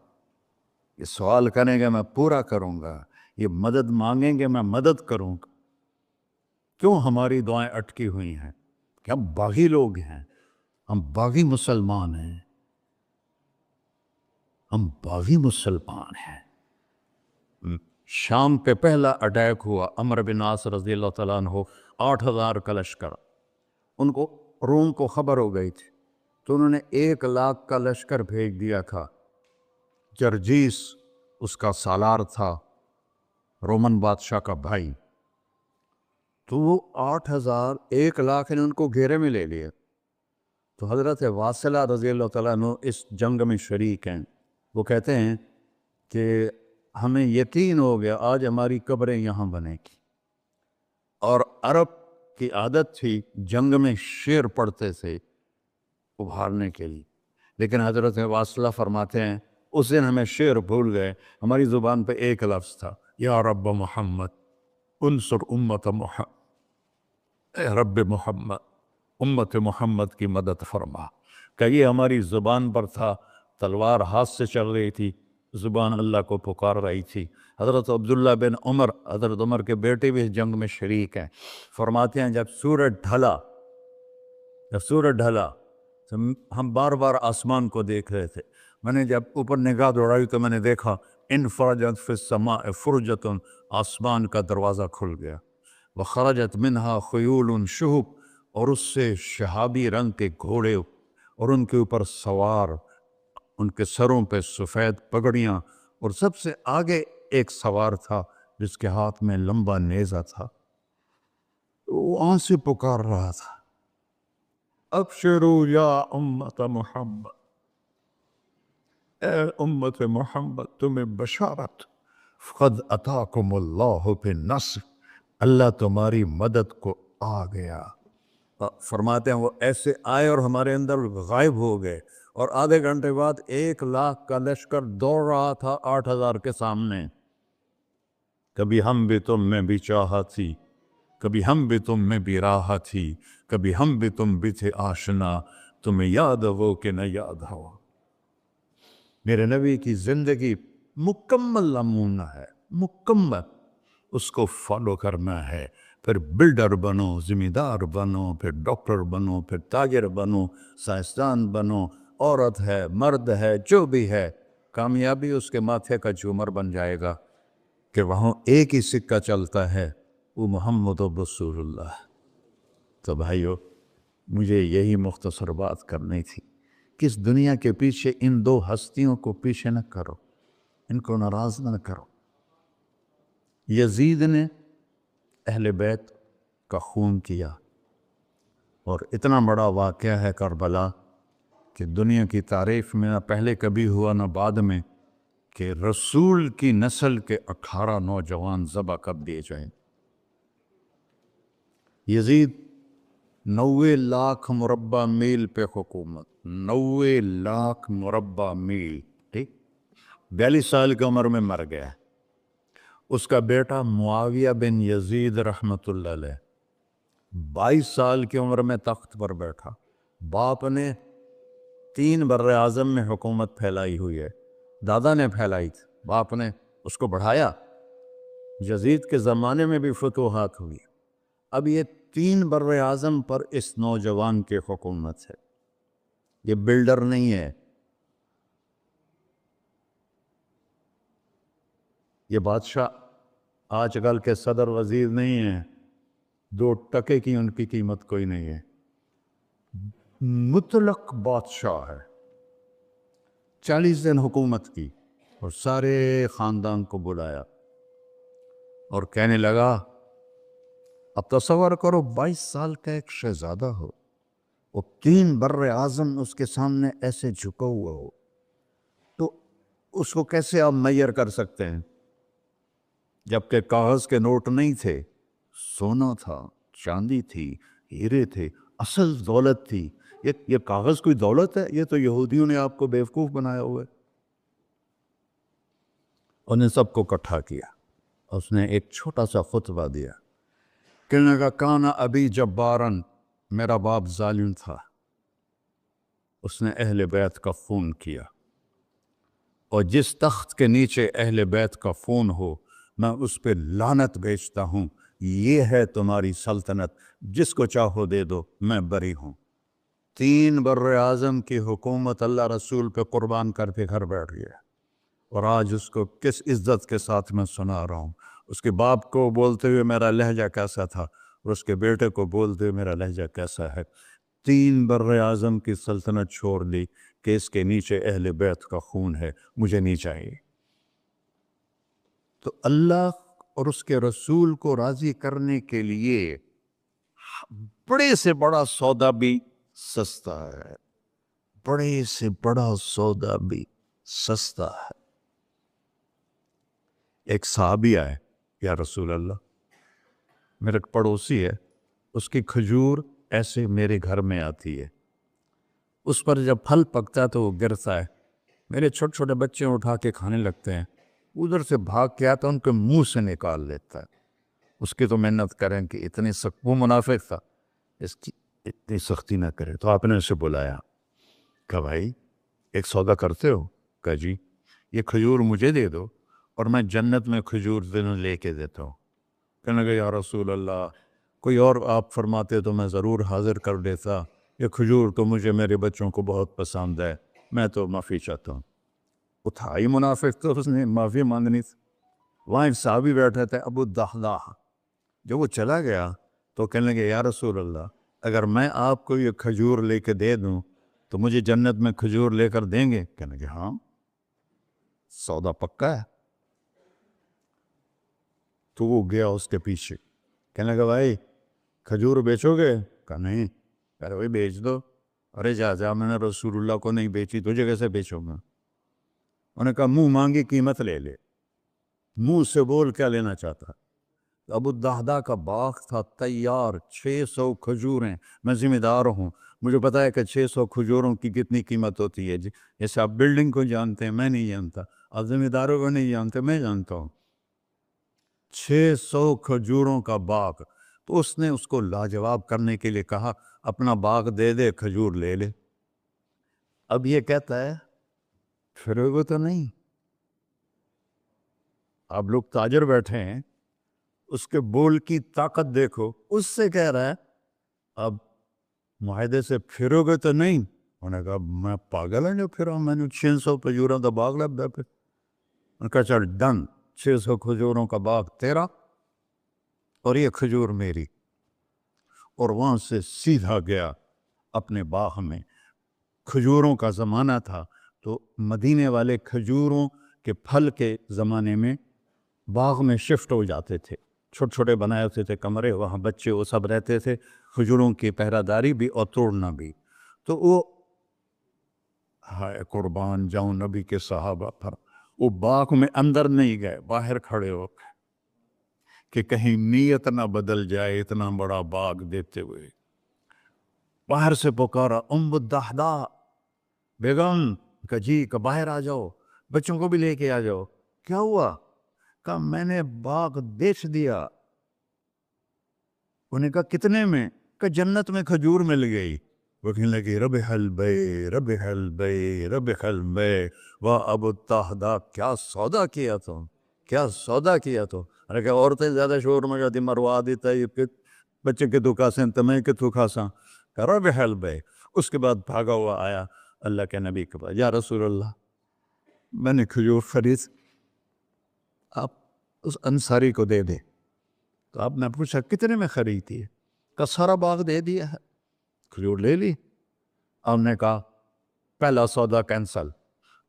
یہ سوال کریں گے میں پورا کروں گا, یہ مدد مانگیں گے میں مدد کروں گا. کیوں ہماری دعائیں اٹکی ہوئی ہیں؟ کہ ہم باغی لوگ ہیں, ہم باغی مسلمان ہیں, ہم باغی مسلمان ہیں. شام پہ پہلا اٹیک ہوا, عمرو بن عاص رضی اللہ تعالیٰ عنہ, 8,000 کا لشکر. ان کو روم کو خبر ہو گئی تھی تو انہوں نے 1,00,000 کا لشکر بھیج دیا تھا. جرجیس اس کا سالار تھا, رومن بادشاہ کا بھائی. تو وہ 8,000 1,00,000 نے ان کو گھیرے میں لے لیے. تو حضرت واصلہ رضی اللہ تعالیٰ عنہ اس جنگ میں شریک ہیں. وہ کہتے ہیں کہ ہمیں یقین ہو گیا آج ہماری قبریں یہاں بنے گی. اور عرب کی عادت تھی جنگ میں شعر پڑھتے تھے ابھارنے کے لیے, لیکن حضرت واصلہ فرماتے ہیں اس دن ہمیں شعر بھول گئے, ہماری زبان پہ ایک لفظ تھا, یا رب محمد انصر امت محمد, اے رب محمد امت محمد کی مدد فرما. کہ یہ ہماری زبان پر تھا, تلوار ہاتھ سے چل رہی تھی, زبان اللہ کو پکار رہی تھی. حضرت عبداللہ بن عمر, حضرت عمر کے بیٹے بھی اس جنگ میں شریک ہیں, فرماتے ہیں جب سورج ڈھلا تو ہم بار بار آسمان کو دیکھ رہے تھے. میں نے جب اوپر نگاہ دوڑائی تو میں نے دیکھا انفرجت فی السماء فرجۃ, آسمان کا دروازہ کھل گیا. وخرجت منہا خیول شہب, اور اس سے شہابی رنگ کے گھوڑے اور ان کے اوپر سوار, ان کے سروں پہ سفید پگڑیاں, اور سب سے آگے ایک سوار تھا جس کے ہاتھ میں لمبا نیزہ تھا. وہ وہاں سے پکار رہا تھا, ابشروا یا امت محمد, اے امت محمد تمہیں بشارت, قد اتاکم اللہ بالنصر, اللہ تمہاری مدد کو آ گیا. فرماتے ہیں وہ ایسے آئے اور ہمارے اندر غائب ہو گئے, اور آدھے گھنٹے بعد 1,00,000 کا لشکر دوڑ رہا تھا 8,000 کے سامنے. کبھی ہم بھی تم میں بھی چاہت تھی, کبھی ہم بھی تم میں بھی راحت تھی, کبھی ہم بھی تم بھی تھے آشنا, تمہیں یاد ہو کہ نہ یاد ہو. میرے نبی کی زندگی مکمل نمونہ ہے, مکمل. اس کو فالو کرنا ہے. پھر بلڈر بنو, ذمہ دار بنو, پھر ڈاکٹر بنو, پھر تاجر بنو, سائنسدان بنو, عورت ہے مرد ہے جو بھی ہے, کامیابی اس کے ماتھے کا جھومر بن جائے گا کہ وہاں ایک ہی سکہ چلتا ہے, وہ محمد رسول اللہ. تو بھائیو مجھے یہی مختصر بات کرنی تھی کہ اس دنیا کے پیچھے ان دو ہستیوں کو پیچھے نہ کرو، ان کو ناراض نہ کرو۔ یزید نے اہل بیت کا خون کیا، اور اتنا بڑا واقعہ ہے کربلا کہ دنیا کی تاریخ میں نہ پہلے کبھی ہوا نہ بعد میں کہ رسول کی نسل کے 18 نوجوان ذبح کر دیے جائیں۔ یزید 90 لاکھ مربع میل پہ حکومت، 90 لاکھ مربع میل، ٹھیک، 42 سال کی عمر میں مر گیا۔ اس کا بیٹا معاویہ بن یزید رحمۃ اللہ علیہ 22 سال کی عمر میں تخت پر بیٹھا۔ باپ نے 3 بر اعظم میں حکومت پھیلائی ہوئی ہے، دادا نے پھیلائی تھی، باپ نے اس کو بڑھایا۔ یزید کے زمانے میں بھی فتوحات ہوئی۔ اب یہ 3 بر اعظم پر اس نوجوان کی حکومت ہے۔ یہ بلڈر نہیں ہے، یہ بادشاہ آج کل کے صدر وزیر نہیں ہیں، 2 ٹکے کی ان کی قیمت کوئی نہیں ہے، مطلق بادشاہ ہے۔ 40 دن حکومت کی اور سارے خاندان کو بلایا اور کہنے لگا، اب تصور کرو 22 سال کا ایک شہزادہ ہو، وہ 3 بر اعظم اس کے سامنے ایسے جھکا ہوا ہو، تو اس کو کیسے آپ میئر کر سکتے ہیں؟ جبکہ کاغذ کے نوٹ نہیں تھے، سونا تھا، چاندی تھی، ہیرے تھے، اصل دولت تھی۔ یہ کاغذ کوئی دولت ہے؟ یہ تو یہودیوں نے آپ کو بیوقوف بنایا ہوا ہے۔ انہیں سب کو اکٹھا کیا، اس نے ایک چھوٹا سا خطبہ دیا، کہنے لگا، کانا ابی جبارن، میرا باپ ظالم تھا، اس نے اہل بیت کا خون کیا، اور جس تخت کے نیچے اہل بیت کا خون ہو میں اس پہ لعنت بھیجتا ہوں۔ یہ ہے تمہاری سلطنت، جس کو چاہو دے دو، میں بری ہوں۔ 3 بر اعظم کی حکومت اللہ رسول پہ قربان کر کے گھر بیٹھ گیا، اور آج اس کو کس عزت کے ساتھ میں سنا رہا ہوں۔ اس کے باپ کو بولتے ہوئے میرا لہجہ کیسا تھا، اور اس کے بیٹے کو بولتے ہوئے میرا لہجہ کیسا ہے۔ 3 بر اعظم کی سلطنت چھوڑ دی کہ اس کے نیچے اہل بیت کا خون ہے، مجھے نہیں چاہیے۔ تو اللہ اور اس کے رسول کو راضی کرنے کے لیے بڑے سے بڑا سودا بھی سستا ہے، بڑے سے بڑا سودا بھی سستا ہے۔ ایک صحابی آئے، یا رسول اللہ، میرا پڑوسی ہے، اس کی کھجور ایسے میرے گھر میں آتی ہے، اس پر جب پھل پکتا ہے تو وہ گرتا ہے، میرے چھوٹے چھوٹے بچے اٹھا کے کھانے لگتے ہیں، ادھر سے بھاگ کے آتا ان کے منہ سے نکال لیتا ہے۔ اس کی تو محنت کریں کہ اتنی سخت، وہ منافق تھا، اس کی اتنی سختی نہ کرے۔ تو آپ نے اسے بلایا، کہا بھائی ایک سودا کرتے ہو؟ کہا جی، یہ کھجور مجھے دے دو اور میں جنت میں کھجور دن لے کے دیتا ہوں۔ کہنے لگا، یا رسول اللہ، کوئی اور آپ فرماتے تو میں ضرور حاضر کر دیتا، یہ کھجور تو مجھے میرے بچوں کو بہت پسند ہے، میں تو معافی چاہتا ہوں۔ اٹھائی منافق، تو اس نے معافی مانگنی تھی۔ وہاں ایک صحابی بیٹھے تھے، ابو الدحداح، جب وہ چلا گیا تو کہنے لگے، یا رسول اللہ، اگر میں آپ کو یہ کھجور لے کے دے دوں تو مجھے جنت میں کھجور لے کر دیں گے؟ کہنے لگے ہاں، سودا پکا ہے۔ تو وہ گیا اس کے پیچھے، کہنے لگا، بھائی کھجور بیچو گے؟ کہا نہیں۔ کہہ رہے بھائی بیچ دو۔ ارے جا، میں نے رسول اللہ کو نہیں بیچی، تجھے کیسے بیچوں گا؟ انہوں نے کہا منہ مانگی قیمت لے لے، منہ سے بول کیا لینا چاہتا۔ ابو الدحداح کا باغ تھا تیار، 600 کھجوریں، میں ذمہ دار ہوں، مجھے پتا ہے کہ 600 کھجوروں کی کتنی قیمت ہوتی ہے۔ جیسے آپ بلڈنگ کو جانتے ہیں، میں نہیں جانتا، آپ ذمہ داروں کو نہیں جانتے، میں جانتا ہوں۔ 600 کھجوروں کا باغ۔ تو اس نے اس کو لاجواب کرنے کے لیے کہا، اپنا باغ دے دے، کھجور لے لے۔ اب یہ کہتا ہے پھر وہ تو نہیں، آپ لوگ تاجر بیٹھے ہیں، اس کے بول کی طاقت دیکھو، اس سے کہہ رہا ہے اب معاہدے سے پھرو گے تو نہیں؟ انہوں نے کہا میں پاگل ہوں جو پھروں، میں نے 600 کھجوروں کا باغ لگ گیا۔ پھر انہوں نے کہا چل ڈن، 600 کھجوروں کا باغ تیرا اور یہ کھجور میری۔ اور وہاں سے سیدھا گیا اپنے باغ میں۔ کھجوروں کا زمانہ تھا تو مدینے والے کھجوروں کے پھل کے زمانے میں باغ میں شفٹ ہو جاتے تھے، چھوٹے چھوٹے بنائے ہوتے تھے کمرے، وہاں بچے وہ سب رہتے تھے، کھجوروں کی پہرہ داری بھی اور توڑنا بھی۔ تو وہ ہائے قربان جاؤں نبی کے صحابہ پر، وہ باغ میں اندر نہیں گئے، باہر کھڑے ہو کے کہ کہیں نیت نہ بدل جائے اتنا بڑا باغ دیتے ہوئے۔ باہر سے پکارا ام الدحداء، بیگم کہ جی کہ باہر آ جاؤ، بچوں کو بھی لے کے آ جاؤ۔ کیا ہوا؟ کہا میں نے باغ بیچ دیا۔ انہیں کہا کتنے میں؟ کہ جنت میں کھجور مل گئی۔ وہ کہنے لگی ربح البیع ربح البیع ربح البیع، واہ ابو الدحداء کیا سودا کیا تم، کیا سودا کیا تو۔ ارے کہ عورتیں زیادہ شور میں جاتی مروا دیتا ہے، یہ بچے کے تو کھاسیں تمہیں کہ تو کھاساں، کہ ربح البیع۔ اس کے بعد بھاگا ہوا آیا اللہ کے نبی کے پاس، یا رسول اللہ میں نے کھجور خرید، آپ اس انصاری کو دے دے۔ تو آپ نے پوچھا کتنے میں خریدی ہے؟ کہ سارا باغ دے دیا ہے، کھجور لے لی۔ آپ نے کہا پہلا سودا کینسل،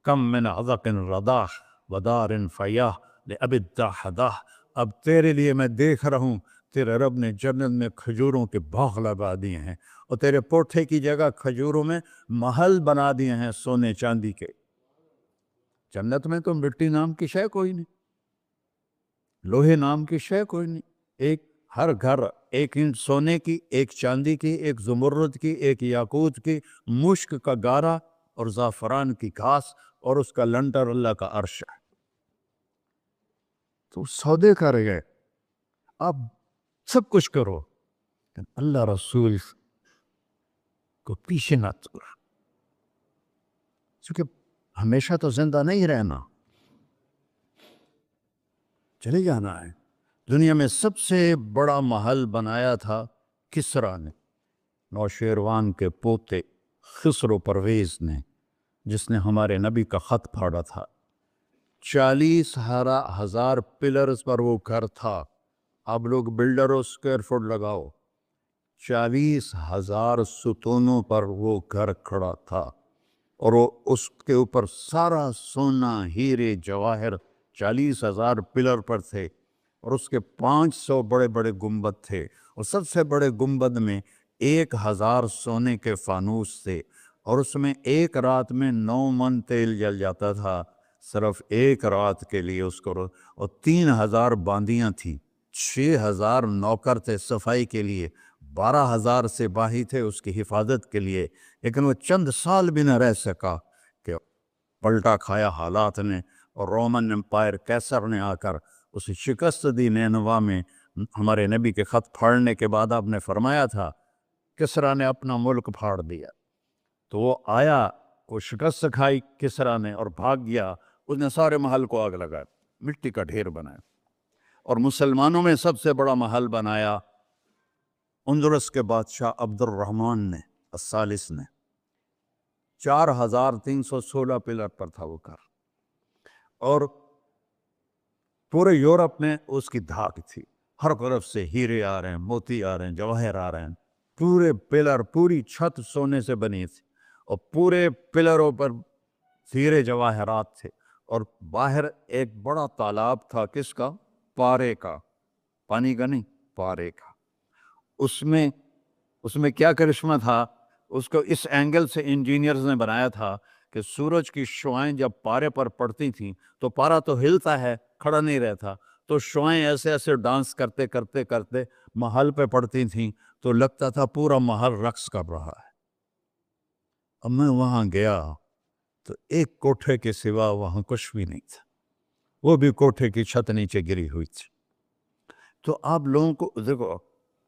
کم من عذق رداح ودار فیاح لأبی الدحداء۔ اب تیرے لیے میں دیکھ رہا ہوں تیرے رب نے جنت میں کھجوروں کے باغ لگا دیے ہیں، اور تیرے پوٹھے کی جگہ کھجوروں میں محل بنا دیے ہیں سونے چاندی کے۔ جنت میں تو مٹی نام کی شے کوئی نہیں، لوہے نام کی شے کوئی نہیں، ایک ہر گھر ایک سونے کی، ایک چاندی کی، ایک زمرد کی، ایک یاقوت کی، مشک کا گارا اور زعفران کی گھاس، اور اس کا لنٹر اللہ کا عرش ہے۔ تو سودے کر گئے، آپ سب کچھ کرو لیکن اللہ رسول کو پیچھے نہ چھوڑو، کیونکہ ہمیشہ تو زندہ نہیں رہنا، چلے جانا ہے۔ دنیا میں سب سے بڑا محل بنایا تھا کسریٰ نے، نوشیروان کے پوتے خسرو پرویز نے، جس نے ہمارے نبی کا خط پھاڑا تھا۔ 40,000 پلرز پر وہ گھر تھا۔ آپ لوگ بلڈروں اسکوائر فٹ لگاؤ، 40,000 ستونوں پر وہ گھر کھڑا تھا، اور وہ اس کے اوپر سارا سونا ہیرے جواہر 40,000 پلر پر تھے، اور اس کے 500 بڑے بڑے گنبد تھے، اور سب سے بڑے گنبد میں 1,000 سونے کے فانوس تھے، اور اس میں ایک رات میں 9 من تیل جل جاتا تھا، صرف ایک رات کے لیے اس کو، اور 3,000 باندیاں تھیں، 6,000 نوکر تھے صفائی کے لیے، 12,000 سپاہی تھے اس کی حفاظت کے لیے، لیکن وہ چند سال بھی نہ رہ سکا کہ پلٹا کھایا حالات نے، اور رومن امپائر کیسر نے آ کر اسے شکست دی۔ نینوا میں ہمارے نبی کے خط پھاڑنے کے بعد آپ نے فرمایا تھا کسریٰ نے اپنا ملک پھاڑ دیا، تو وہ آیا، وہ شکست کھائی کسریٰ نے اور بھاگ گیا، اس نے سارے محل کو آگ لگایا، مٹی کا ڈھیر بنایا، اور مسلمانوں میں سب سے بڑا محل بنایا اندلس کے بادشاہ عبد الرحمن نے الثالث نے، 4,316 پلر پر تھا وہ گھر، اور پورے یورپ میں اس کی دھاک تھی، ہر طرف سے ہیرے آ رہے ہیں، موتی آ رہے ہیں، جواہر آ رہے ہیں، پورے پلر پوری چھت سونے سے بنی تھی، اور پورے پلروں پر ہیرے جواہرات تھے، اور باہر ایک بڑا تالاب تھا، کس کا؟ پارے کا، پانی کا نہیں، پارے کا۔ اس میں کیا کرشمہ تھا، اس کو اس اینگل سے انجینئرز نے بنایا تھا کہ سورج کی شعائیں جب پارے پر پڑتی تھیں تو پارا تو ہلتا ہے، کھڑا نہیں رہتا، تو شعائیں ایسے ایسے ڈانس کرتے کرتے کرتے محل پہ پڑتی تھیں، تو لگتا تھا پورا محل رقص کر رہا ہے۔ اب میں وہاں گیا تو ایک کوٹھے کے سوا وہاں کچھ بھی نہیں تھا، وہ بھی کوٹھے کی چھت نیچے گری ہوئی تھی۔ تو آپ لوگوں کو دیکھو،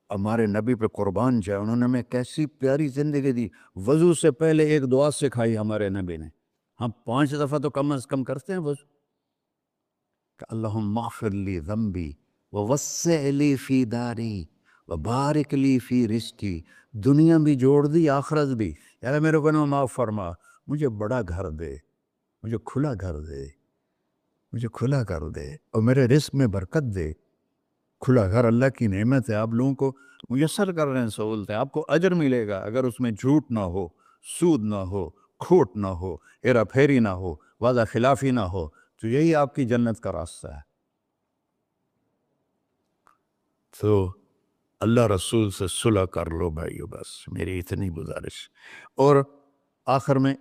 ہمارے نبی پہ قربان جائے، انہوں نے ہمیں کیسی پیاری زندگی دی۔ وضو سے پہلے ایک دعا سکھائی ہمارے نبی نے، ہم 5 دفعہ تو کم از کم کرتے ہیں وضو، کہ اللہم اغفر لی ذنبی ووسع لی فی داری وبارک لی فی رزقی۔ دنیا بھی جوڑ دی، آخرت بھی، یار میرے کو نہ معاف فرما، مجھے بڑا گھر دے، مجھے کھلا گھر دے، مجھے کھلا کر دے، اور میرے رزق میں برکت دے۔ کھلا گھر اللہ کی نعمت ہے، آپ لوگوں کو میسر کر رہے ہیں سہولتیں، آپ کو اجر ملے گا اگر اس میں جھوٹ نہ ہو، سود نہ ہو، کھوٹ نہ ہو، ہیرا پھیری نہ ہو، وعدہ خلافی نہ ہو، تو یہی آپ کی جنت کا راستہ ہے۔ تو اللہ رسول سے صلح کر لو بھائیو، بس میری اتنی گزارش۔ اور آخر میں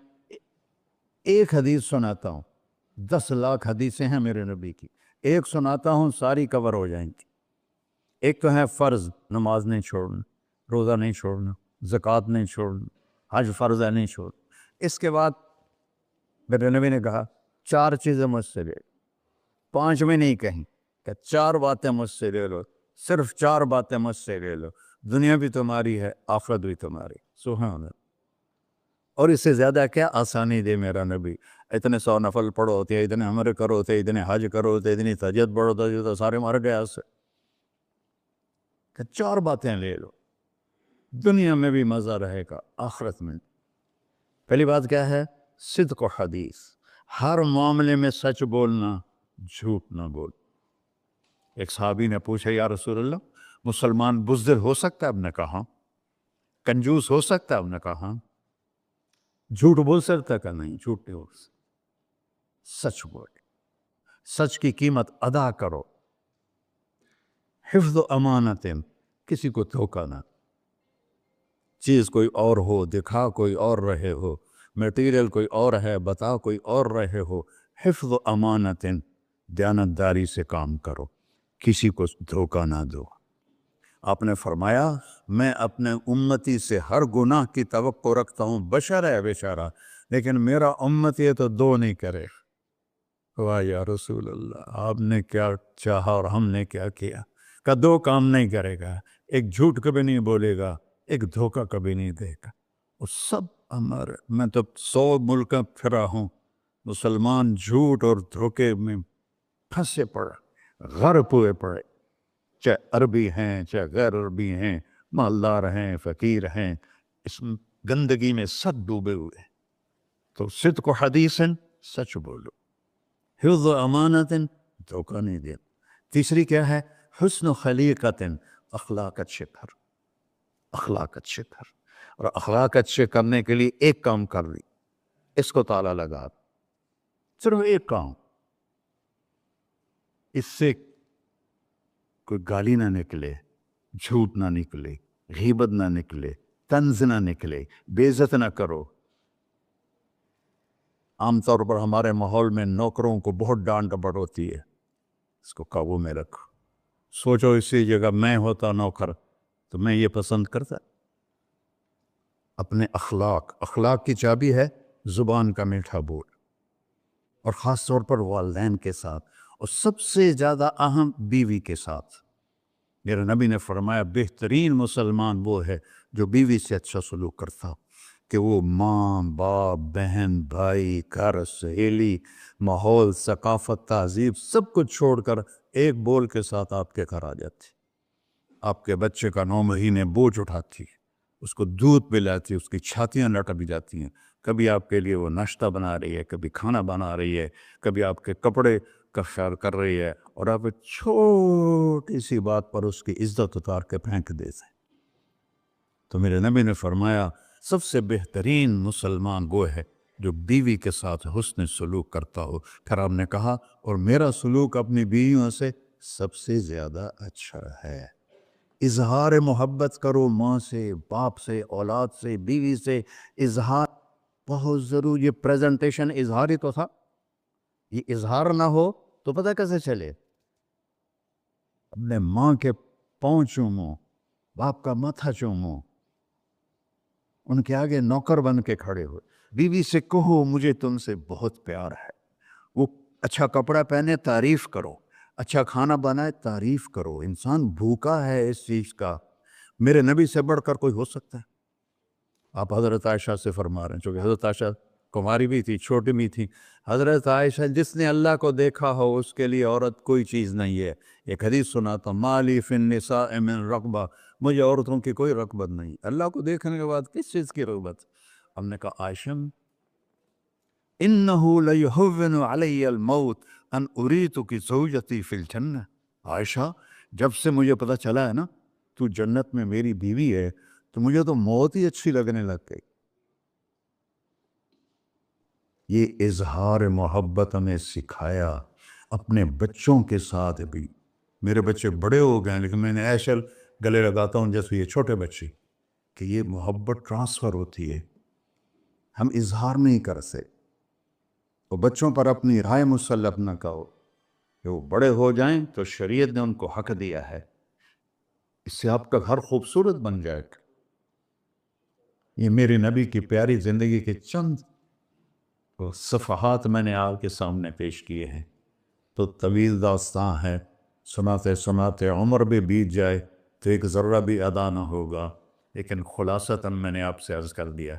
ایک حدیث سناتا ہوں، 10 لاکھ حدیثیں ہیں میرے نبی کی، ایک سناتا ہوں ساری کور ہو جائیں گی۔ ایک تو ہے فرض، نماز نہیں چھوڑنا، روزہ نہیں چھوڑنا، زکوٰۃ نہیں چھوڑنا، حج فرض ہے نہیں چھوڑنا۔ اس کے بعد میرے نبی نے کہا 4 چیزیں مجھ سے لے، 5 میں نہیں کہیں کہ 4 باتیں مجھ سے لے لو، صرف 4 باتیں مجھ سے لے لو، دنیا بھی تمہاری ہے، آخرت بھی تمہاری۔ سبحان اللہ۔ اور اس سے زیادہ کیا آسانی دے میرا نبی، اتنے 100 نفل پڑھو ہوتے، اتنے عمر کرو ہوتے، اتنے حج کرو ہوتے، اتنی تہجد پڑھو ہوتے، تو سارے مر گئے اس سے کہ 4 باتیں لے لو، دنیا میں بھی مزہ رہے گا، آخرت میں۔ پہلی بات کیا ہے؟ صدق و حدیث، ہر معاملے میں سچ بولنا، جھوٹ نہ بول۔ ایک صحابی نے پوچھا یا رسول اللہ مسلمان بزدل ہو سکتا ہے؟ اب نے کہا کنجوس ہو سکتا ہے؟ اب نے کہا جھوٹ بول سکتا ہے؟ کہ نہیں، جھوٹ نہیں ہو سکتا، سچ بول، سچ کی قیمت ادا کرو۔ حفظ و امانت، کسی کو دھوکہ نہ، چیز کوئی اور ہو، دکھا کوئی اور رہے ہو، میٹیریل کوئی اور ہے، بتا کوئی اور رہے ہو۔ حفظ و امانت، دیانتداری سے کام کرو، کسی کو دھوکہ نہ دو۔ آپ نے فرمایا میں اپنے امتی سے ہر گناہ کی توقع رکھتا ہوں، بشر ہے بیچارہ، لیکن میرا امتی ہے تو 2 نہیں کرے۔ واہ یا رسول اللہ، آپ نے کیا چاہا اور ہم نے کیا کیا کہ 2 کام نہیں کرے گا، ایک جھوٹ کبھی نہیں بولے گا، ایک دھوکہ کبھی نہیں دے گا۔ وہ سب ہمارے، میں تو 100 ملک پھرا ہوں، مسلمان جھوٹ اور دھوکے میں پھنسے پڑے، غرق ہوئے پڑے، چاہے عربی ہیں چاہے غیر عربی ہیں، مالدار ہیں فقیر ہیں، اس گندگی میں سب ڈوبے ہوئے ہیں۔ تو صدق و حدیث، سچ بولو، حفظ و امانت، دھوکہ نہیں دے۔ تیسری کیا ہے؟ حسن و خلیقت، اخلاق اچھے کر، اخلاق اچھے کر۔ اور اخلاق اچھے کرنے کے لیے ایک کام کر لی، اس کو تالا لگا، صرف ایک کام، اس سے کوئی گالی نہ نکلے، جھوٹ نہ نکلے، غیبت نہ نکلے، طنز نہ نکلے، بے عزت نہ کرو۔ عام طور پر ہمارے ماحول میں نوکروں کو بہت ڈانٹ ڈپٹ ہوتی ہے، اس کو قابو میں رکھو۔ سوچو اسی جگہ میں ہوتا نوکر تو میں یہ پسند کرتا۔ اپنے اخلاق کی چابی ہے زبان کا میٹھا بول، اور خاص طور پر والدین کے ساتھ، اور سب سے زیادہ اہم بیوی کے ساتھ۔ میرے نبی نے فرمایا بہترین مسلمان وہ ہے جو بیوی سے اچھا سلوک کرتا ہو، کہ وہ ماں باپ بہن بھائی گھر سہیلی ماحول ثقافت تہذیب سب کچھ چھوڑ کر ایک بول کے ساتھ آپ کے گھر آ جاتی، آپ کے بچے کا 9 مہینے بوجھ اٹھاتی، اس کو دودھ پلاتی، اس کی چھاتیاں لٹک جاتی ہیں، کبھی آپ کے لیے وہ ناشتہ بنا رہی ہے، کبھی کھانا بنا رہی ہے، کبھی آپ کے کپڑے کا خیال کر رہی ہے، اور آپ چھوٹی سی بات پر اس کی عزت اتار کے پھینک دیتے۔ تو میرے نبی نے فرمایا سب سے بہترین مسلمان وہ ہے جو بیوی کے ساتھ حسن سلوک کرتا ہو۔ پھر آپ نے کہا اور میرا سلوک اپنی بیویوں سے سب سے زیادہ اچھا ہے۔ اظہار محبت کرو، ماں سے باپ سے اولاد سے بیوی سے، اظہار بہت ضروری۔ یہ پریزنٹیشن اظہار ہی تو تھا، یہ اظہار نہ ہو تو پتہ کیسے چلے؟ اپنے ماں کے پاؤں چومو، باپ کا ماتھا چومو، ان کے آگے نوکر بن کے کھڑے ہو، بیوی سے کہو مجھے تم سے بہت پیار ہے، وہ اچھا کپڑا پہنے تعریف کرو، اچھا کھانا بنائے تعریف کرو۔ انسان بھوکا ہے اس چیز کا، میرے نبی سے بڑھ کر کوئی ہو سکتا ہے؟ آپ حضرت عائشہ سے فرما رہے ہیں، چونکہ حضرت عائشہ کماری بھی تھی، چھوٹی بھی تھی۔ حضرت عائشہ جس نے اللہ کو دیکھا ہو اس کے لیے عورت کوئی چیز نہیں ہے۔ ایک حدیث سناتا ہوں، مالی فی النساء من رغبہ، مجھے عورتوں کی کوئی رغبت نہیں، اللہ کو دیکھنے کے بعد کس چیز کی رغبت؟ ہم نے کہا عائشہ انہو لیہون علی الموت ان اریتک زوجتی فی الجنہ، عائشہ جب سے مجھے پتہ چلا ہے نا تو جنت میں میری بیوی ہے تو مجھے تو موت ہی اچھی لگنے لگ گئی۔ یہ اظہار محبت ہمیں سکھایا اپنے بچوں کے ساتھ بھی۔ میرے بچے بڑے ہو گئے لیکن میں نے ایشل گلے لگاتا ہوں جیسے یہ چھوٹے بچے، کہ یہ محبت ٹرانسفر ہوتی ہے، ہم اظہار نہیں کر سکتے۔ تو بچوں پر اپنی رائے مسلط نہ کہو کہ وہ بڑے ہو جائیں تو شریعت نے ان کو حق دیا ہے، اس سے آپ کا گھر خوبصورت بن جائے گا۔ یہ میری نبی کی پیاری زندگی کے چند صفحات میں نے آپ کے سامنے پیش کیے ہیں، تو طویل داستان ہے، سناتے سناتے عمر بھی بیت جائے تو ایک ذرہ بھی ادا نہ ہوگا، لیکن خلاصتاً میں نے آپ سے عرض کر دیا،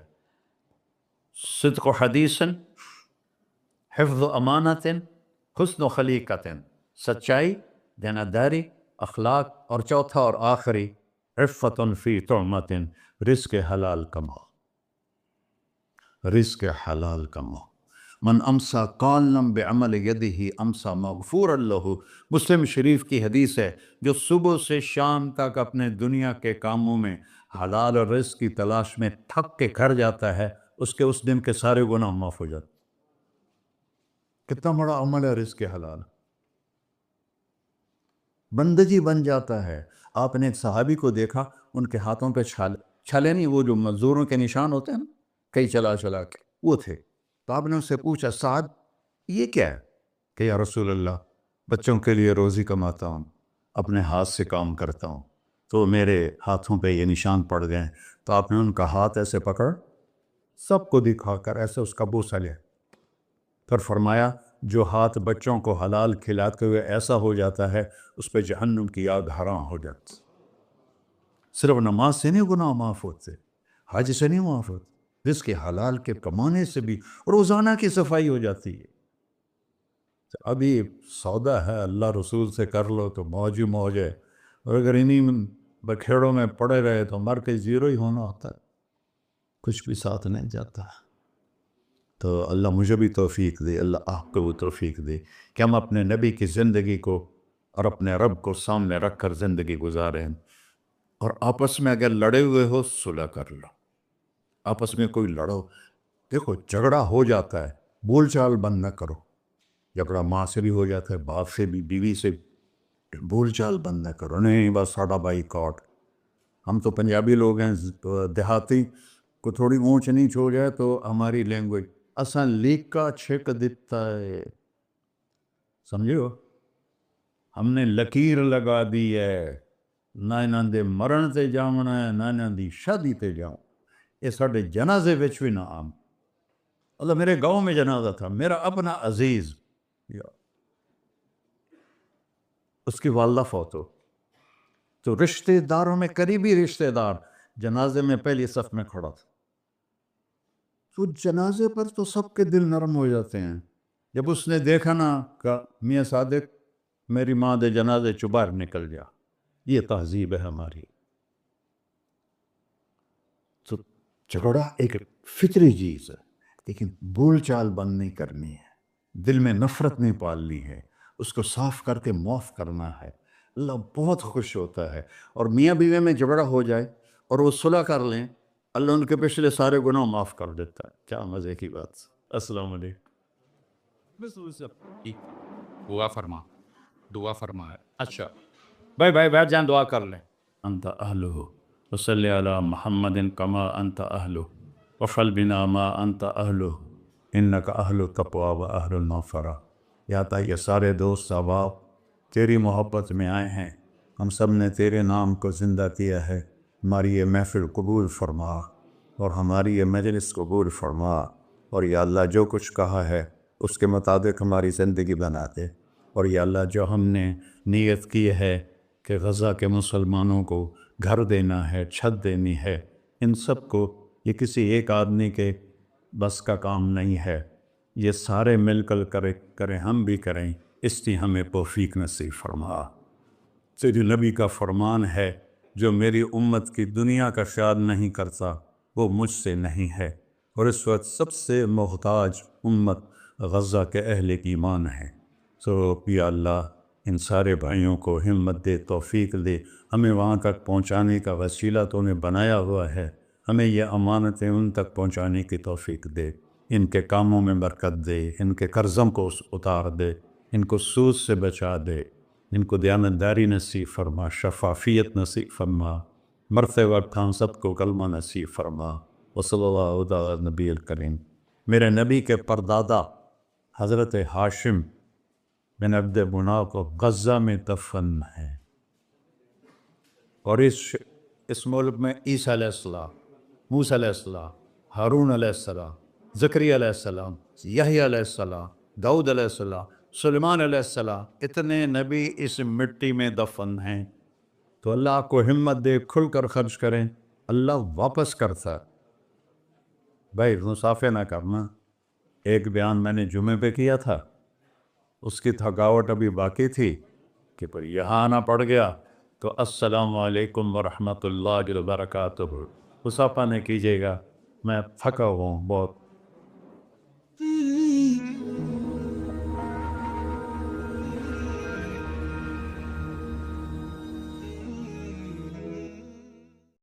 صدق حدیث، حفظ امانت، حسن خلیقت، سچائی، دیانتداری، اخلاق، اور چوتھا اور آخری عفت فی طعمت، رزق حلال کماؤ، رزق حلال کماؤ۔ من امسا قالنا بعمل یدہ امسا مغفورا لہ، مسلم شریف کی حدیث ہے، جو صبح سے شام تک اپنے دنیا کے کاموں میں حلال اور رزق کی تلاش میں تھک کے گھر جاتا ہے، اس کے اس دن کے سارے گناہ معاف ہو جاتے۔ کتنا بڑا عمل ہے رزق حلال، بندگی بن جاتا ہے۔ آپ نے ایک صحابی کو دیکھا، ان کے ہاتھوں پہ چھالے نہیں، وہ جو مزدوروں کے نشان ہوتے ہیں نا، کئی چلا چلا کے، وہ تھے۔ تو آپ نے اس سے پوچھا، سعد یہ کیا ہے؟ کہ یا رسول اللہ، بچوں کے لیے روزی کماتا ہوں، اپنے ہاتھ سے کام کرتا ہوں، تو میرے ہاتھوں پہ یہ نشان پڑ گئے۔ تو آپ نے ان کا ہاتھ ایسے پکڑ، سب کو دکھا کر ایسے اس کا بوسہ لیا، پھر فرمایا جو ہاتھ بچوں کو حلال کھلاتے ہوئے ایسا ہو جاتا ہے، اس پہ جہنم کی آگ حرام ہو جاتی۔ صرف نماز سے نہیں گناہ معاف ہوتے، حج سے نہیں معاف ہوتے، رزق حلال کے کمانے سے بھی روزانہ کی صفائی ہو جاتی ہے۔ ابھی سودا ہے، اللہ رسول سے کر لو تو موج ہی موج ہے، اور اگر انہیں بکھیڑوں میں پڑے رہے تو مر کے زیرو ہی ہونا ہوتا ہے، کچھ بھی ساتھ نہیں جاتا۔ تو اللہ مجھے بھی توفیق دے، اللہ آپ کو بھی توفیق دے کہ ہم اپنے نبی کی زندگی کو اور اپنے رب کو سامنے رکھ کر زندگی گزاریں، اور آپس میں اگر لڑے ہوئے ہو صلح کر لو، آپس میں کوئی لڑو، دیکھو جھگڑا ہو جاتا ہے، بول چال بند نہ کرو، جھگڑا ماں سے بھی ہو جاتا ہے، باپ سے بھی، بیوی سے بھی، بول چال بند نہ کرو، نہیں بس ساڈا بائی کاٹ۔ ہم تو پنجابی لوگ ہیں، دیہاتی کو تھوڑی اونچ نیچ ہو جائے تو ہماری لینگویج اساں لیکا چھک دیتا ہے، سمجھو، ہم نے لکیر لگا دی ہے، نہ انہاں دے مرن تے جاونا ہے، نہ انہاں دی شادی تے جاؤں، یہ ساڈے جنازے وچ بھی نہ آم۔ اللہ میرے گاؤں میں جنازہ تھا، میرا اپنا عزیز، اس کی والدہ فوت ہو، تو رشتہ داروں میں قریبی رشتہ دار جنازے میں پہلی صف میں کھڑا تھا، تو جنازے پر تو سب کے دل نرم ہو جاتے ہیں۔ جب اس نے دیکھا نا کہ میاں صادق میری ماں دے جنازے چوں باہر نکل جا، یہ تہذیب ہے ہماری۔ تو جھگڑا ایک فطری چیز ہے، لیکن بول چال بند نہیں کرنی ہے، دل میں نفرت نہیں پالنی ہے، اس کو صاف کر کے معاف کرنا ہے، اللہ بہت خوش ہوتا ہے۔ اور میاں بیوی میں جھگڑا ہو جائے اور وہ صلح کر لیں، اللہ ان کے پچھلے سارے گناہ معاف کر دیتا ہے۔ کیا مزے کی بات۔ السلام علیکم۔ دعا فرما ہے۔ اچھا بھائی بیٹھ جائیں، دعا کر لیں۔ انت اہلہ وصلی علی محمد کما انت اہلہ وفعل بنا ما انت اہلہ انک اہل التقوی و اہل المغفرہ۔ یا تا یہ سارے دوست احباب تیری محبت میں آئے ہیں، ہم سب نے تیرے نام کو زندہ کیا ہے، ہماری یہ محفل قبول فرما اور ہماری یہ مجلس قبول فرما، اور یا اللہ جو کچھ کہا ہے اس کے مطابق ہماری زندگی بنا دے، اور یا اللہ جو ہم نے نیت کی ہے کہ غزہ کے مسلمانوں کو گھر دینا ہے، چھت دینی ہے، ان سب کو، یہ کسی ایک آدمی کے بس کا کام نہیں ہے، یہ سارے مل کر کریں، ہم بھی کریں، اس لیے ہمیں توفیق نصیب فرما۔ تیری نبی کا فرمان ہے، جو میری امت کی دنیا کا خیال نہیں کرتا وہ مجھ سے نہیں ہے، اور اس وقت سب سے محتاج امت غزہ کے اہل ایمان ہے۔ سو یا اللہ ان سارے بھائیوں کو ہمت دے، توفیق دے، ہمیں وہاں تک پہنچانے کا وسیلہ تو نے بنایا ہوا ہے، ہمیں یہ امانتیں ان تک پہنچانے کی توفیق دے، ان کے کاموں میں برکت دے، ان کے قرضوں کو اتار دے، ان کو سود سے بچا دے، ان کو دیانتداری نصیب فرما، شفافیت نصیب فرما، مرتے وقت ہم سب کو کلمہ نصیب فرما۔ وصلی اللہ علی نبی الکریم۔ میرے نبی کے پردادا حضرت ہاشم بن عبد مناف کو غزہ میں دفن ہے، اور اس ملک میں عیسیٰ علیہ السلام، موسیٰ علیہ السلام، ہارون علیہ السلام، زکریا علیہ السلام، یحییٰ علیہ السلام، داؤد علیہ السلام، سلیمان علیہ السلام، اتنے نبی اس مٹی میں دفن ہیں۔ تو اللہ کو ہمت دے، کھل کر خرچ کریں، اللہ واپس کرتا ہے۔ بھائی مسافے نہ کرنا۔ ایک بیان میں نے جمعے پہ کیا تھا، اس کی تھکاوٹ ابھی باقی تھی کہ پر یہاں آنا پڑ گیا، تو السلام علیکم ورحمۃ اللہ وبرکاتہ مسافہ نہیں کیجیے گا، میں تھکا ہوں بہت۔